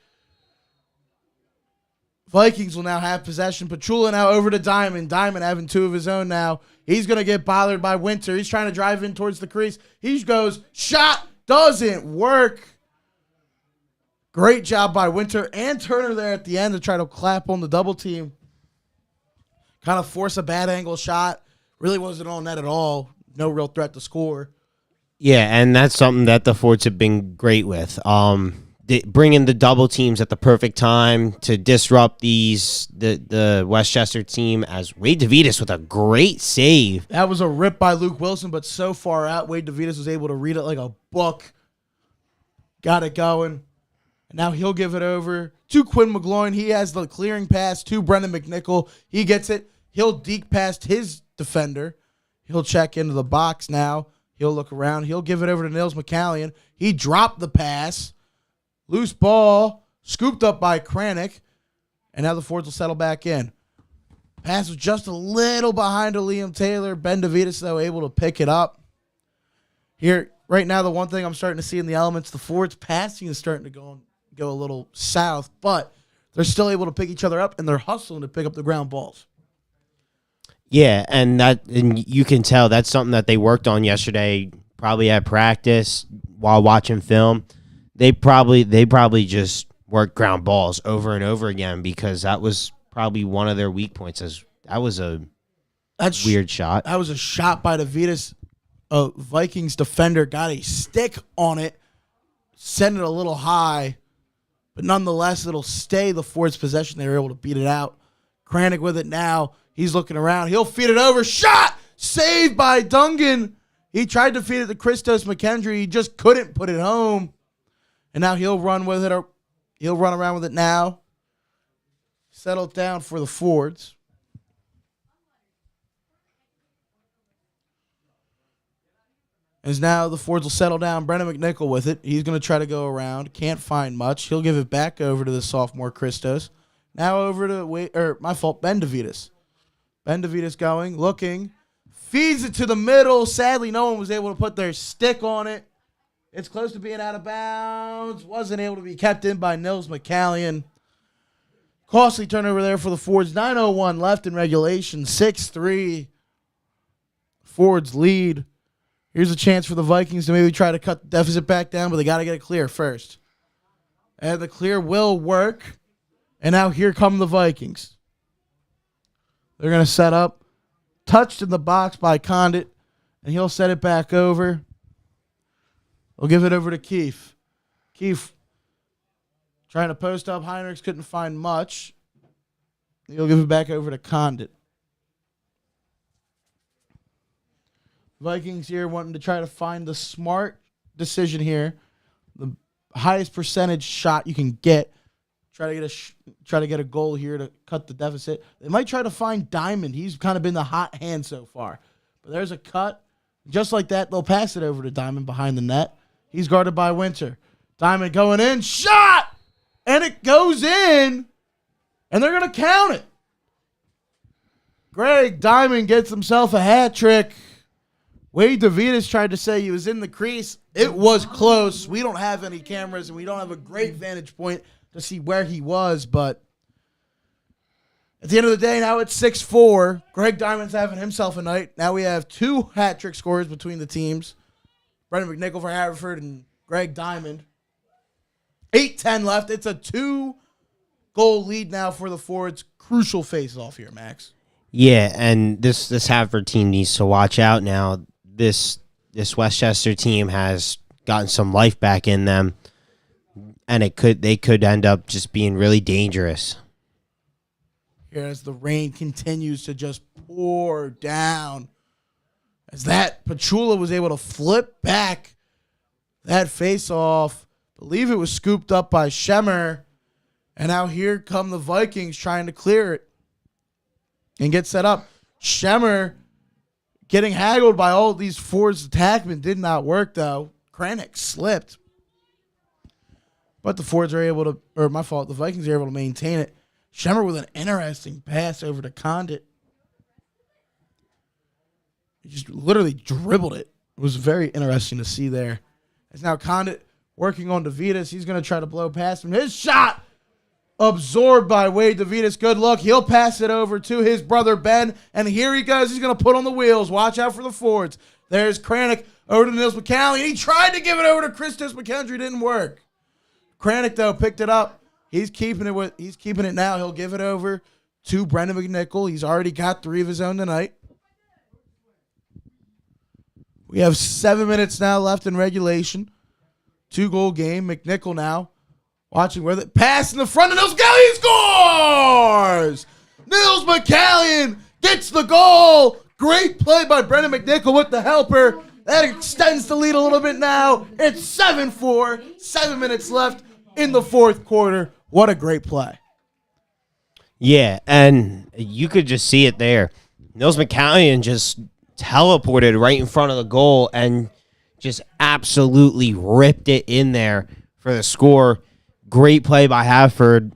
Vikings will now have possession. Pachula now over to Diamond. Diamond having 2 of his own now. He's going to get bothered by Winter. He's trying to drive in towards the crease. He goes, shot, doesn't work. Great job by Winter and Turner there at the end to try to clap on the double team. Kind of force a bad angle shot. Really wasn't on net at all. No real threat to score. Yeah, and that's something that the Fords have been great with. Bringing the double teams at the perfect time to disrupt the Westchester team, as Wade DeVitis with a great save. That was a rip by Luke Wilson, but so far out, Wade DeVitis was able to read it like a book. Got it going. And now he'll give it over to Quinn McGloin. He has the clearing pass to Brendan McNichol. He gets it. He'll deke past his defender. He'll check into the box now. He'll look around. He'll give it over to Nils McCallion. He dropped the pass. Loose ball, scooped up by Kranick, and now the Fords will settle back in. Pass was just a little behind to Liam Taylor. Ben DeVitis, though, able to pick it up. Here, right now, the one thing I'm starting to see in the elements, the Fords passing is starting to go a little south, but they're still able to pick each other up, and they're hustling to pick up the ground balls. Yeah, and you can tell that's something that they worked on yesterday, probably at practice while watching film. They probably just worked ground balls over and over again because that was probably one of their weak points. That was a weird shot. That was a shot by DeVitis. A Vikings defender got a stick on it, sent it a little high, but nonetheless, it'll stay the Fords' possession. They were able to beat it out. Kranick with it now. He's looking around. He'll feed it over. Shot! Saved by Dungan. He tried to feed it to Christos McKendry. He just couldn't put it home. And now he'll run with it. Or he'll run around with it now. Settle down for the Fords. As now the Fords will settle down. Brendan McNichol with it. He's going to try to go around. Can't find much. He'll give it back over to the sophomore Christos. Now over to Ben DeVitis. Ben DeVitis going, looking, feeds it to the middle. Sadly, no one was able to put their stick on it. It's close to being out of bounds. Wasn't able to be kept in by Nils McCallion. Costly turnover there for the Fords. 9:01 left in regulation. 6-3. Fords lead. Here's a chance for the Vikings to maybe try to cut the deficit back down, but they got to get it clear first. And the clear will work. And now here come the Vikings. They're going to set up. Touched in the box by Condit, and he'll set it back over. We'll give it over to Keefe. Keefe trying to post up. Heinrichs couldn't find much. He'll give it back over to Condit. Vikings here wanting to try to find the smart decision here. The highest percentage shot you can get. Try to get a goal here to cut the deficit. They might try to find Diamond. He's kind of been the hot hand so far. But there's a cut. Just like that, they'll pass it over to Diamond behind the net. He's guarded by Winter. Diamond going in. Shot! And it goes in. And they're going to count it. Greg Diamond gets himself a hat trick. Wade DeVitas tried to say he was in the crease. It was close. We don't have any cameras, and we don't have a great vantage point to see where he was, but at the end of the day, now it's 6-4. Greg Diamond's having himself a night. Now we have 2 hat-trick scores between the teams. Brendan McNichol for Haverford and Greg Diamond. 8:10 left. It's a 2-goal lead now for the Fords. Crucial face-off here, Max. Yeah, and this Haverford team needs to watch out now. This Westchester team has gotten some life back in them, and they could end up just being really dangerous. Here as the rain continues to just pour down. As that Pachula was able to flip back that face-off. I believe it was scooped up by Schemmer. And now here come the Vikings trying to clear it and get set up. Schemmer getting haggled by all these Fords attackmen. Did not work, though. Kranick slipped. But the Fords are able to, or my fault, the Vikings are able to maintain it. Schemmer with an interesting pass over to Condit. He just literally dribbled it. It was very interesting to see there. As now Condit working on DeVitas. He's going to try to blow past him. His shot absorbed by Wade DeVitas. Good look. He'll pass it over to his brother Ben. And here he goes. He's going to put on the wheels. Watch out for the Fords. There's Kranick over to Nils McCallie. He tried to give it over to Christos McKendry. Didn't work. Kranick, though, picked it up. He's keeping it now. He'll give it over to Brendan McNichol. He's already got 3 of his own tonight. We have 7 minutes now left in regulation. 2-goal game. McNichol now watching where the pass in the front of Nils McCallie. He scores! Nils McCallie gets the goal. Great play by Brendan McNichol with the helper. That extends the lead a little bit now. It's 7-4. 7 minutes left in the fourth quarter. What a great play. Yeah, and you could just see it there. Nils McCallion just teleported right in front of the goal and just absolutely ripped it in there for the score. Great play by Haverford,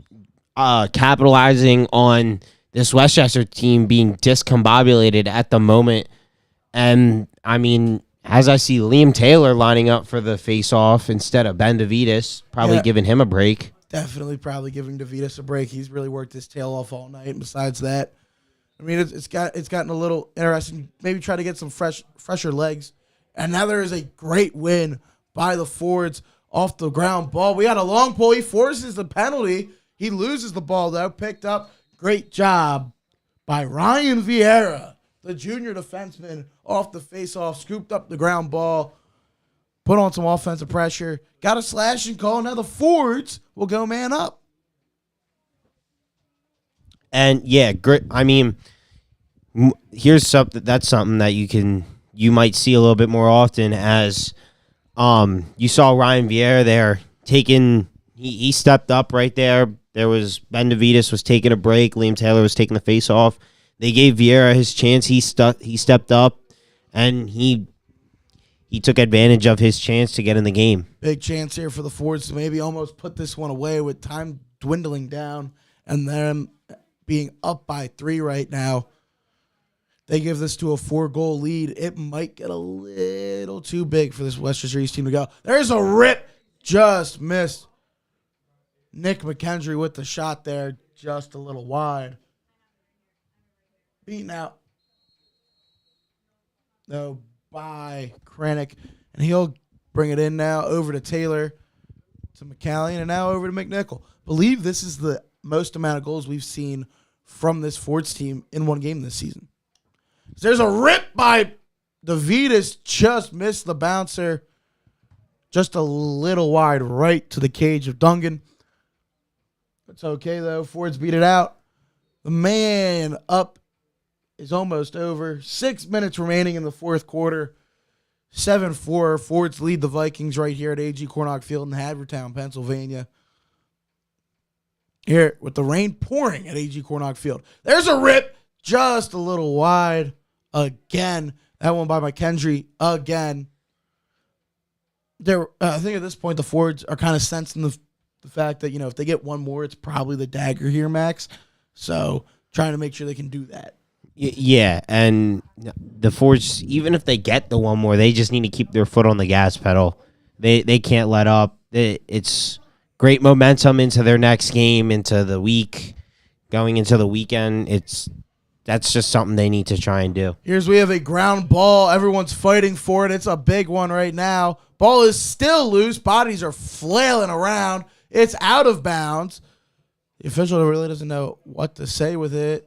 capitalizing on this Westchester team being discombobulated at the moment. And, I mean, as I see Liam Taylor lining up for the face-off instead of Ben DeVitas, probably giving him a break. Definitely probably giving DeVitas a break. He's really worked his tail off all night. And besides that, I mean, it's gotten a little interesting. Maybe try to get some fresher legs. And now there is a great win by the Fords off the ground ball. We got a long pull. He forces the penalty. He loses the ball, though. Picked up. Great job by Ryan Vieira, the junior defenseman, off the face-off. Scooped up the ground ball. Put on some offensive pressure. Got a slashing call. Now the Fords will go man up. And yeah, great. I mean, here's something that you might see a little bit more often. As you saw Ryan Vieira there he stepped up right there. There was Ben DeVitas was taking a break. Liam Taylor was taking the face off. They gave Vieira his chance. He stepped up, and he took advantage of his chance to get in the game. Big chance here for the Fords to maybe almost put this one away with time dwindling down and them being up by 3 right now. They give this to a 4-goal lead. It might get a little too big for this Westchester East team to go. There's a rip. Just missed. Nick McKendry with the shot there. Just a little wide. Beaten out. No, by Kranick. And he'll bring it in now over to Taylor, to McCallie, and now over to McNichol. Believe this is the most amount of goals we've seen from this Fords team in one game this season. There's a rip by DeVitas. Just missed the bouncer. Just a little wide right to the cage of Dungan. It's okay, though. Fords beat it out. The man up is almost over. 6 minutes remaining in the fourth quarter. 7-4. Fords lead the Vikings right here at A.G. Cornock Field in Havertown, Pennsylvania. Here, with the rain pouring at A.G. Cornock Field. There's a rip. Just a little wide again. That one by McKendry again. I think at this point the Fords are kind of sensing the fact that, if they get one more, it's probably the dagger here, Max. So trying to make sure they can do that. Yeah, and the Fords, even if they get the one more, they just need to keep their foot on the gas pedal. They can't let up. It's great momentum into their next game, into the week, going into the weekend. That's just something they need to try and do. We have a ground ball. Everyone's fighting for it. It's a big one right now. Ball is still loose. Bodies are flailing around. It's out of bounds. The official really doesn't know what to say with it.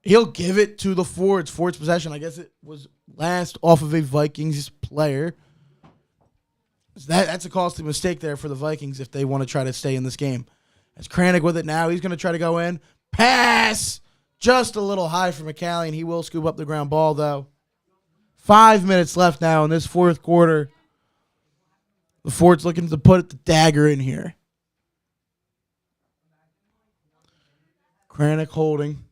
He'll give it to the Fords. Fords possession. I guess it was last off of a Vikings player. That's a costly mistake there for the Vikings if they want to try to stay in this game. As Kranik with it now. He's going to try to go in. Pass! Just a little high for McCallion. He will scoop up the ground ball, though. 5 minutes left now in this fourth quarter. The Fords looking to put the dagger in here. Kranik holding.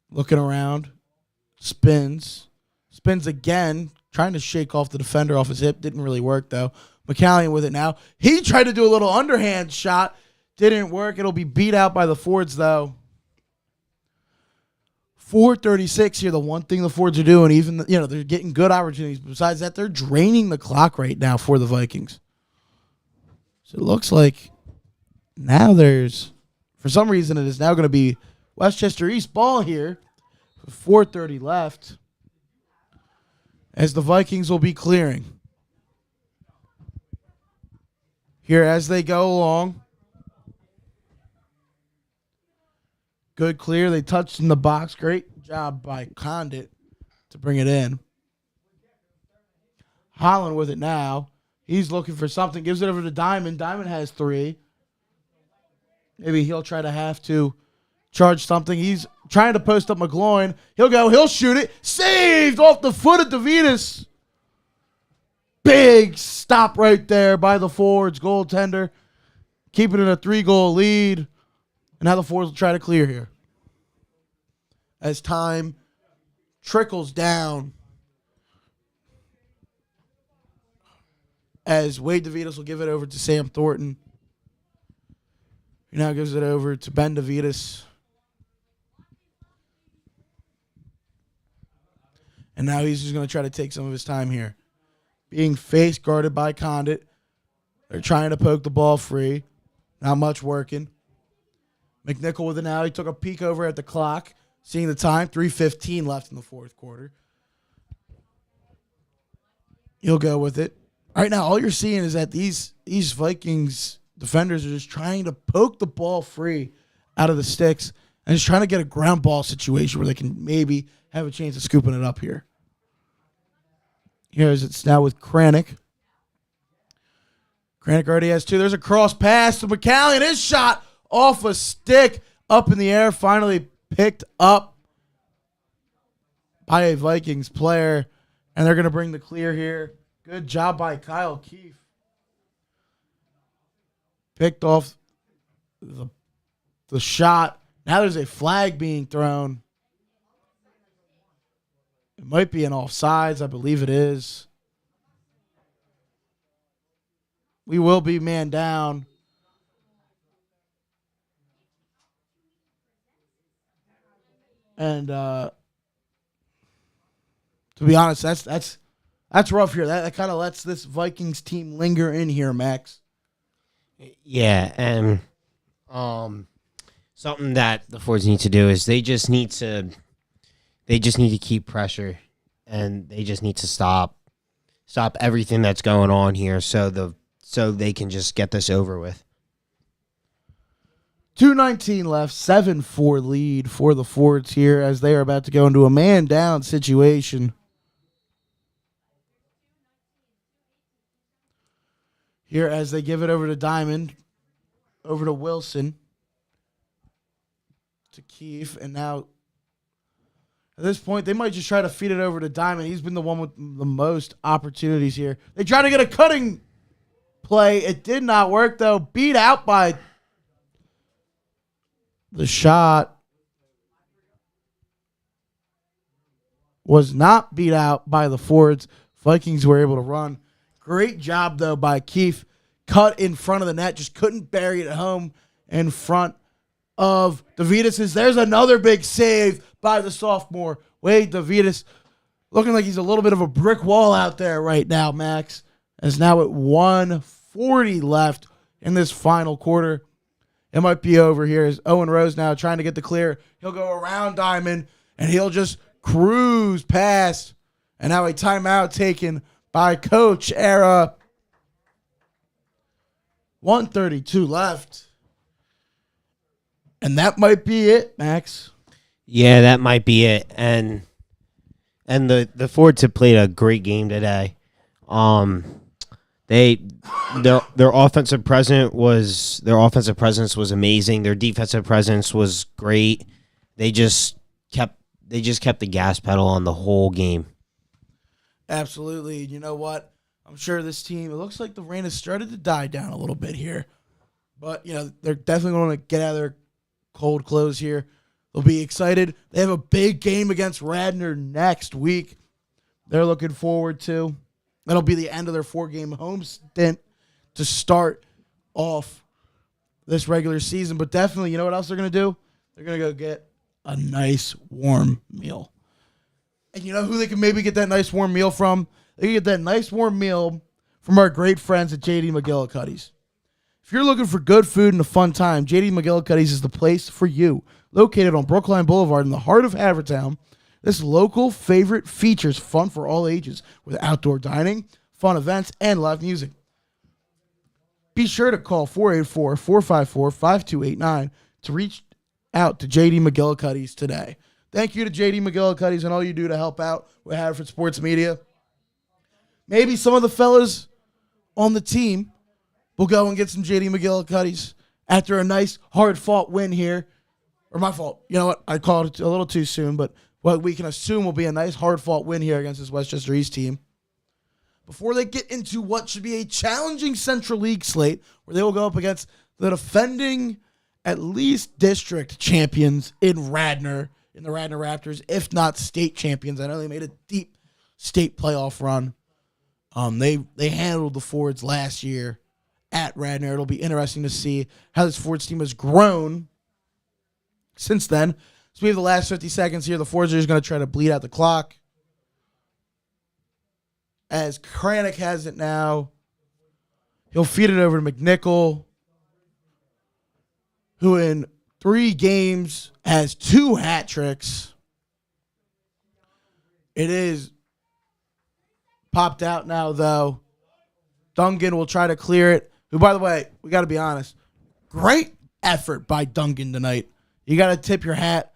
Looking around. Spins. Spins again. Trying to shake off the defender off his hip. Didn't really work, though. McCallion with it now. He tried to do a little underhand shot. Didn't work. It'll be beat out by the Fords, though. 4:36 here. The one thing the Fords are doing, even, they're getting good opportunities. Besides that, they're draining the clock right now for the Vikings. So it looks like now for some reason, it is now going to be Westchester East ball here. 4:30 left. As the Vikings will be clearing. Here as they go along. Good clear. They touched in the box. Great job by Condit to bring it in. Holland with it now. He's looking for something. Gives it over to Diamond. Diamond has 3. Maybe he'll try to have to charge something. He's trying to post up McGloin. He'll shoot it. Saved off the foot of DeVitas. Big stop right there by the Fords goaltender. Keeping it a 3-goal lead. And now the Fords will try to clear here. As time trickles down. As Wade DeVitas will give it over to Sam Thornton. He now gives it over to Ben DeVitas. And now he's just going to try to take some of his time here. Being face guarded by Condit. They're trying to poke the ball free. Not much working. McNichol with it now. He took a peek over at the clock. Seeing the time. 3:15 left in the fourth quarter. He'll go with it. Right now, all you're seeing is that these Vikings defenders are just trying to poke the ball free out of the sticks and just trying to get a ground ball situation where they can maybe have a chance of scooping it up here. Here's it's now with Kranik. Kranik already has 2. There's a cross pass to McCallion. His shot off a stick up in the air. Finally picked up by a Vikings player. And they're going to bring the clear here. Good job by Kyle Keefe. Picked off the shot. Now there's a flag being thrown. It might be an offsides. I believe it is. We will be man down. And to be honest, that's rough here. That kind of lets this Vikings team linger in here, Max. Yeah, and something that the Fords need to do is they just need to keep pressure, and they just need to stop everything that's going on here so they can just get this over with. 2:19 left, 7-4 lead for the Fords here as they are about to go into a man down situation. Here as they give it over to Diamond, over to Wilson, to Keefe, and now at this point they might just try to feed it over to Diamond. He's been the one with the most opportunities here. They try to get a cutting play. It did not work, though. Beat out by the shot. Was not beat out by the Fords. Vikings were able to run. Great job, though, by Keefe. Cut in front of the net. Just couldn't bury it home in front of DeVitas'. There's another big save by the sophomore. Wade DeVitas looking like he's a little bit of a brick wall out there right now, Max. As now at 1:40 left in this final quarter. It might be over here as Owen Rose now trying to get the clear. He'll go around Diamond, and he'll just cruise past. And now a timeout taken by Coach Era. 1:32 left. And that might be it, Max. Yeah, that might be it. And the Fords have played a great game today. Their offensive presence was amazing. Their defensive presence was great. They just kept the gas pedal on the whole game. Absolutely. You know what? I'm sure this team, it looks like the rain has started to die down a little bit here. But, they're definitely going to get out of their cold clothes here. They'll be excited. They have a big game against Radnor next week. They're looking forward to. That'll be the end of their 4-game home stint to start off this regular season. But definitely, you know what else they're going to do? They're going to go get a nice warm meal. And you know who they can maybe get that nice warm meal from? They can get that nice warm meal from our great friends at JD McGillicuddy's. If you're looking for good food and a fun time, JD McGillicuddy's is the place for you. Located on Brookline Boulevard in the heart of Havertown, this local favorite features fun for all ages with outdoor dining, fun events, and live music. Be sure to call 484-454-5289 to reach out to JD McGillicuddy's today. Thank you to JD McGillicuddy's and all you do to help out with Haverford Sports Media. Maybe some of the fellas on the team will go and get some JD McGillicuddy's after a nice, hard-fought win here. Or my fault. You know what? I called it a little too soon, but what we can assume will be a nice, hard-fought win here against this Westchester East team. Before they get into what should be a challenging Central League slate, where they will go up against the defending, at least district champions in Radnor, in the Radnor Raptors, if not state champions. I know they made a deep state playoff run. They handled the Fords last year at Radnor. It'll be interesting to see how this Fords team has grown since then. So we have the last 50 seconds here. The Fords are just going to try to bleed out the clock. As Kranick has it now, he'll feed it over to McNichol, who in 3 games has 2 hat tricks. It is popped out now, though. Dungan will try to clear it. Who, by the way, we got to be honest, great effort by Dungan tonight. You got to tip your hat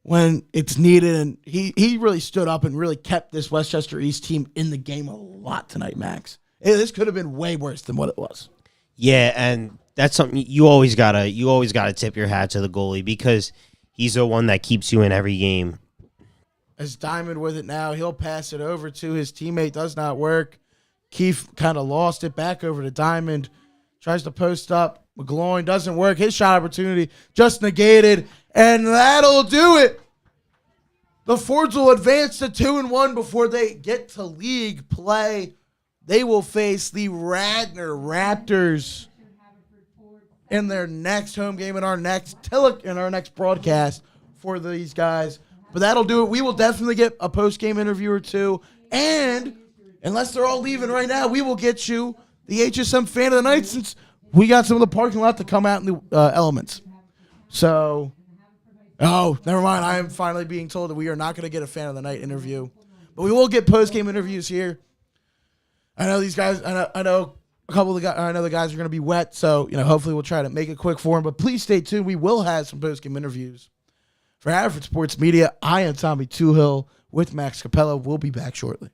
when it's needed, and he really stood up and really kept this Westchester East team in the game a lot tonight, Max. This could have been way worse than what it was. Yeah, and that's something you always gotta tip your hat to the goalie, because he's the one that keeps you in every game. As Diamond with it now, he'll pass it over to his teammate. Does not work. Keefe kind of lost it back over to Diamond. Tries to post up. McGloin doesn't work. His shot opportunity just negated, and that'll do it. The Fords will advance to 2-1 before they get to league play. They will face the Radnor Raptors in their next home game in our next broadcast for these guys. But that'll do it. We will definitely get a post-game interview or two. And unless they're all leaving right now, we will get you the HSM fan of the night, since we got some of the parking lot to come out in the elements. So, never mind. I am finally being told that we are not going to get a fan of the night interview. But we will get post-game interviews here. I know these guys, I know a couple of the guys, I know the guys are going to be wet, so hopefully we'll try to make it quick for them. But please stay tuned. We will have some post-game interviews. For Haverford Sports Media, I am Tommy Toohill with Max Capella. We'll be back shortly.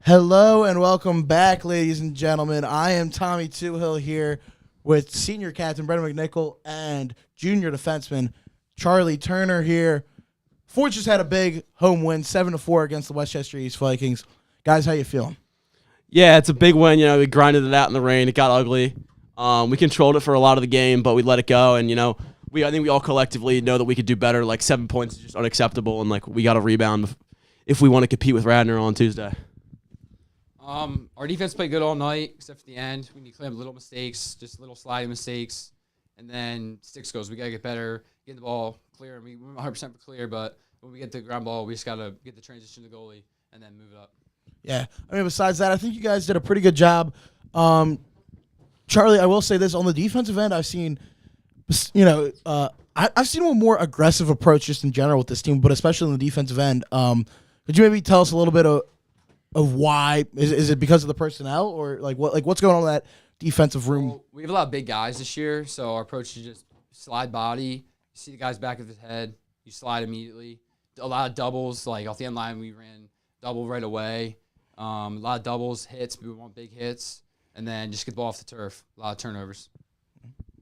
Hello and welcome back, ladies and gentlemen. I am Tommy Toohill here with senior captain Brendan McNichol and junior defenseman Charlie Turner here. Fords just had a big home win, 7-4 against the Westchester East Vikings. Guys, how you feeling? Yeah, it's a big win. We grinded it out in the rain. It got ugly. We controlled it for a lot of the game, but we let it go. And, I think we all collectively know that we could do better. 7 points is just unacceptable, and, we got to rebound if we want to compete with Radnor on Tuesday. Our defense played good all night, except for the end. We need to clean up little mistakes, just little sliding mistakes. And then sticks goes. We got to get better, get the ball clear. We were 100% clear, but when we get the ground ball, we just got to get the transition to the goalie and then move it up. Yeah. Besides that, I think you guys did a pretty good job. Charlie, I will say this. On the defensive end, I've seen, I've seen a more aggressive approach just in general with this team, but especially on the defensive end. Could you maybe tell us a little bit of why? Is it because of the personnel, or what's going on in that defensive room? Well, we have a lot of big guys this year, so our approach is just slide body. You see the guy's back of his head, you slide immediately. A lot of doubles, off the end line, we ran double right away. A lot of doubles, hits. We want big hits, and then just get the ball off the turf. A lot of turnovers.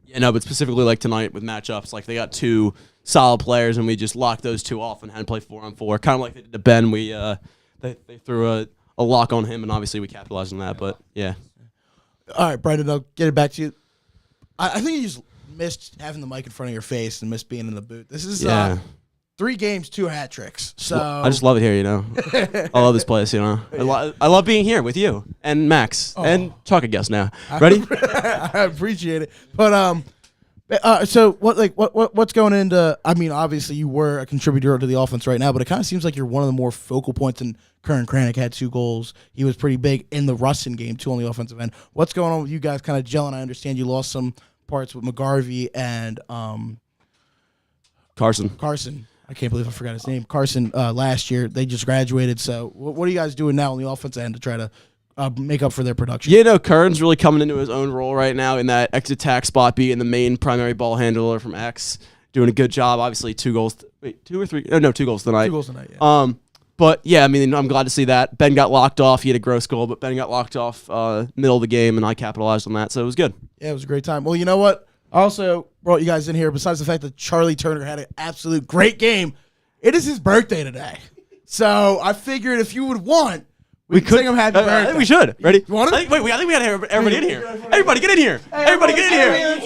Yeah, no, but specifically tonight with matchups, they got two solid players, and we just locked those two off and had to play 4-on-4. Kind of like they did to Ben. They threw a lock on him, and obviously we capitalized on that. But yeah. All right, Brendan, I'll get it back to you. I think you just missed having the mic in front of your face and missed being in the booth. This is 3 games, 2 hat tricks. So I just love it here, I love this place, I love being here with you and Max and Chuck, I guess now. Ready? I appreciate it. But so what's going into? Obviously you were a contributor to the offense right now, but it kind of seems like you're one of the more focal points. And Curran Kranick had 2 goals. He was pretty big in the Rustin game too on the offensive end. What's going on with you guys? Kind of gelling. I understand you lost some parts with McGarvey and Carson. I can't believe I forgot his name. Carson last year. They just graduated. So what are you guys doing now on the offensive end to try to make up for their production? Yeah, Curran's really coming into his own role right now in that X attack spot, being the main primary ball handler from X. Doing a good job. Obviously, 2 goals. Wait, 2 or 3? No, 2 goals tonight. 2 goals tonight, yeah. But yeah, I'm glad to see that. Ben got locked off. He had a gross goal, but Ben got locked off middle of the game, and I capitalized on that, so it was good. Yeah, it was a great time. Well, you know what? I also brought you guys in here, besides the fact that Charlie Turner had an absolute great game. It is his birthday today. So I figured if you would want, we could sing him happy birthday. I think we should. Ready? You want it? I think we got to have everybody in here. Everybody get in here. Everybody get in here.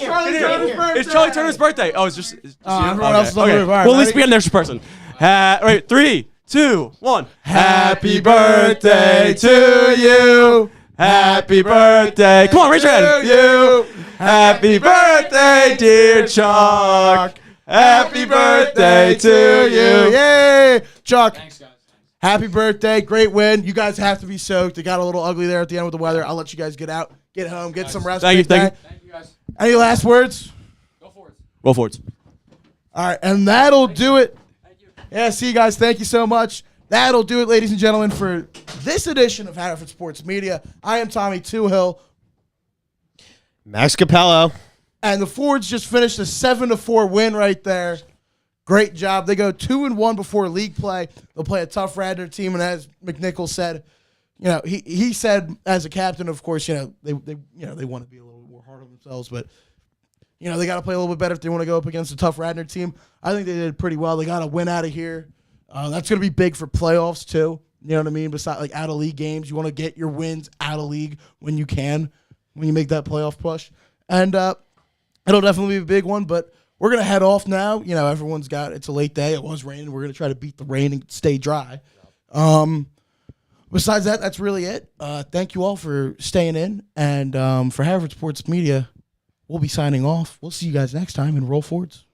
It's Charlie Turner's birthday. Oh, it's just everyone else is on the roof. All right, well, at least we got an extra person. Right, 3, 2, 1. Happy birthday to you. Happy birthday. Come on, raise your hand. You. Happy birthday, dear Chuck. Happy birthday to you. Yay. Chuck. Thanks, guys. Happy birthday. Great win. You guys have to be soaked. It got a little ugly there at the end with the weather. I'll let you guys get out, get home, get some rest. Thank you, Thank you, guys. Any last words? Go forwards. Roll forwards. All right, and that'll do it. Thank you. Yeah, see you guys. Thank you so much. That'll do it, ladies and gentlemen, for this edition of Haverford Sports Media. I am Tommy Toohill. Max Capello. And the Fords just finished a 7-4 win right there. Great job. They go 2-1 before league play. They'll play a tough Radnor team, and as McNichol said, he said as a captain, of course, they want to be a little more hard on themselves, but they got to play a little bit better if they want to go up against a tough Radnor team. I think they did pretty well. They got a win out of here. That's going to be big for playoffs too. You know what I mean? Besides out of league games, you want to get your wins out of league when you can, when you make that playoff push, and it'll definitely be a big one, but we're going to head off now. It's a late day. It was raining. We're going to try to beat the rain and stay dry. Besides that, that's really it. Thank you all for staying in. And for Haverford Sports Media, we'll be signing off. We'll see you guys next time, and roll forwards.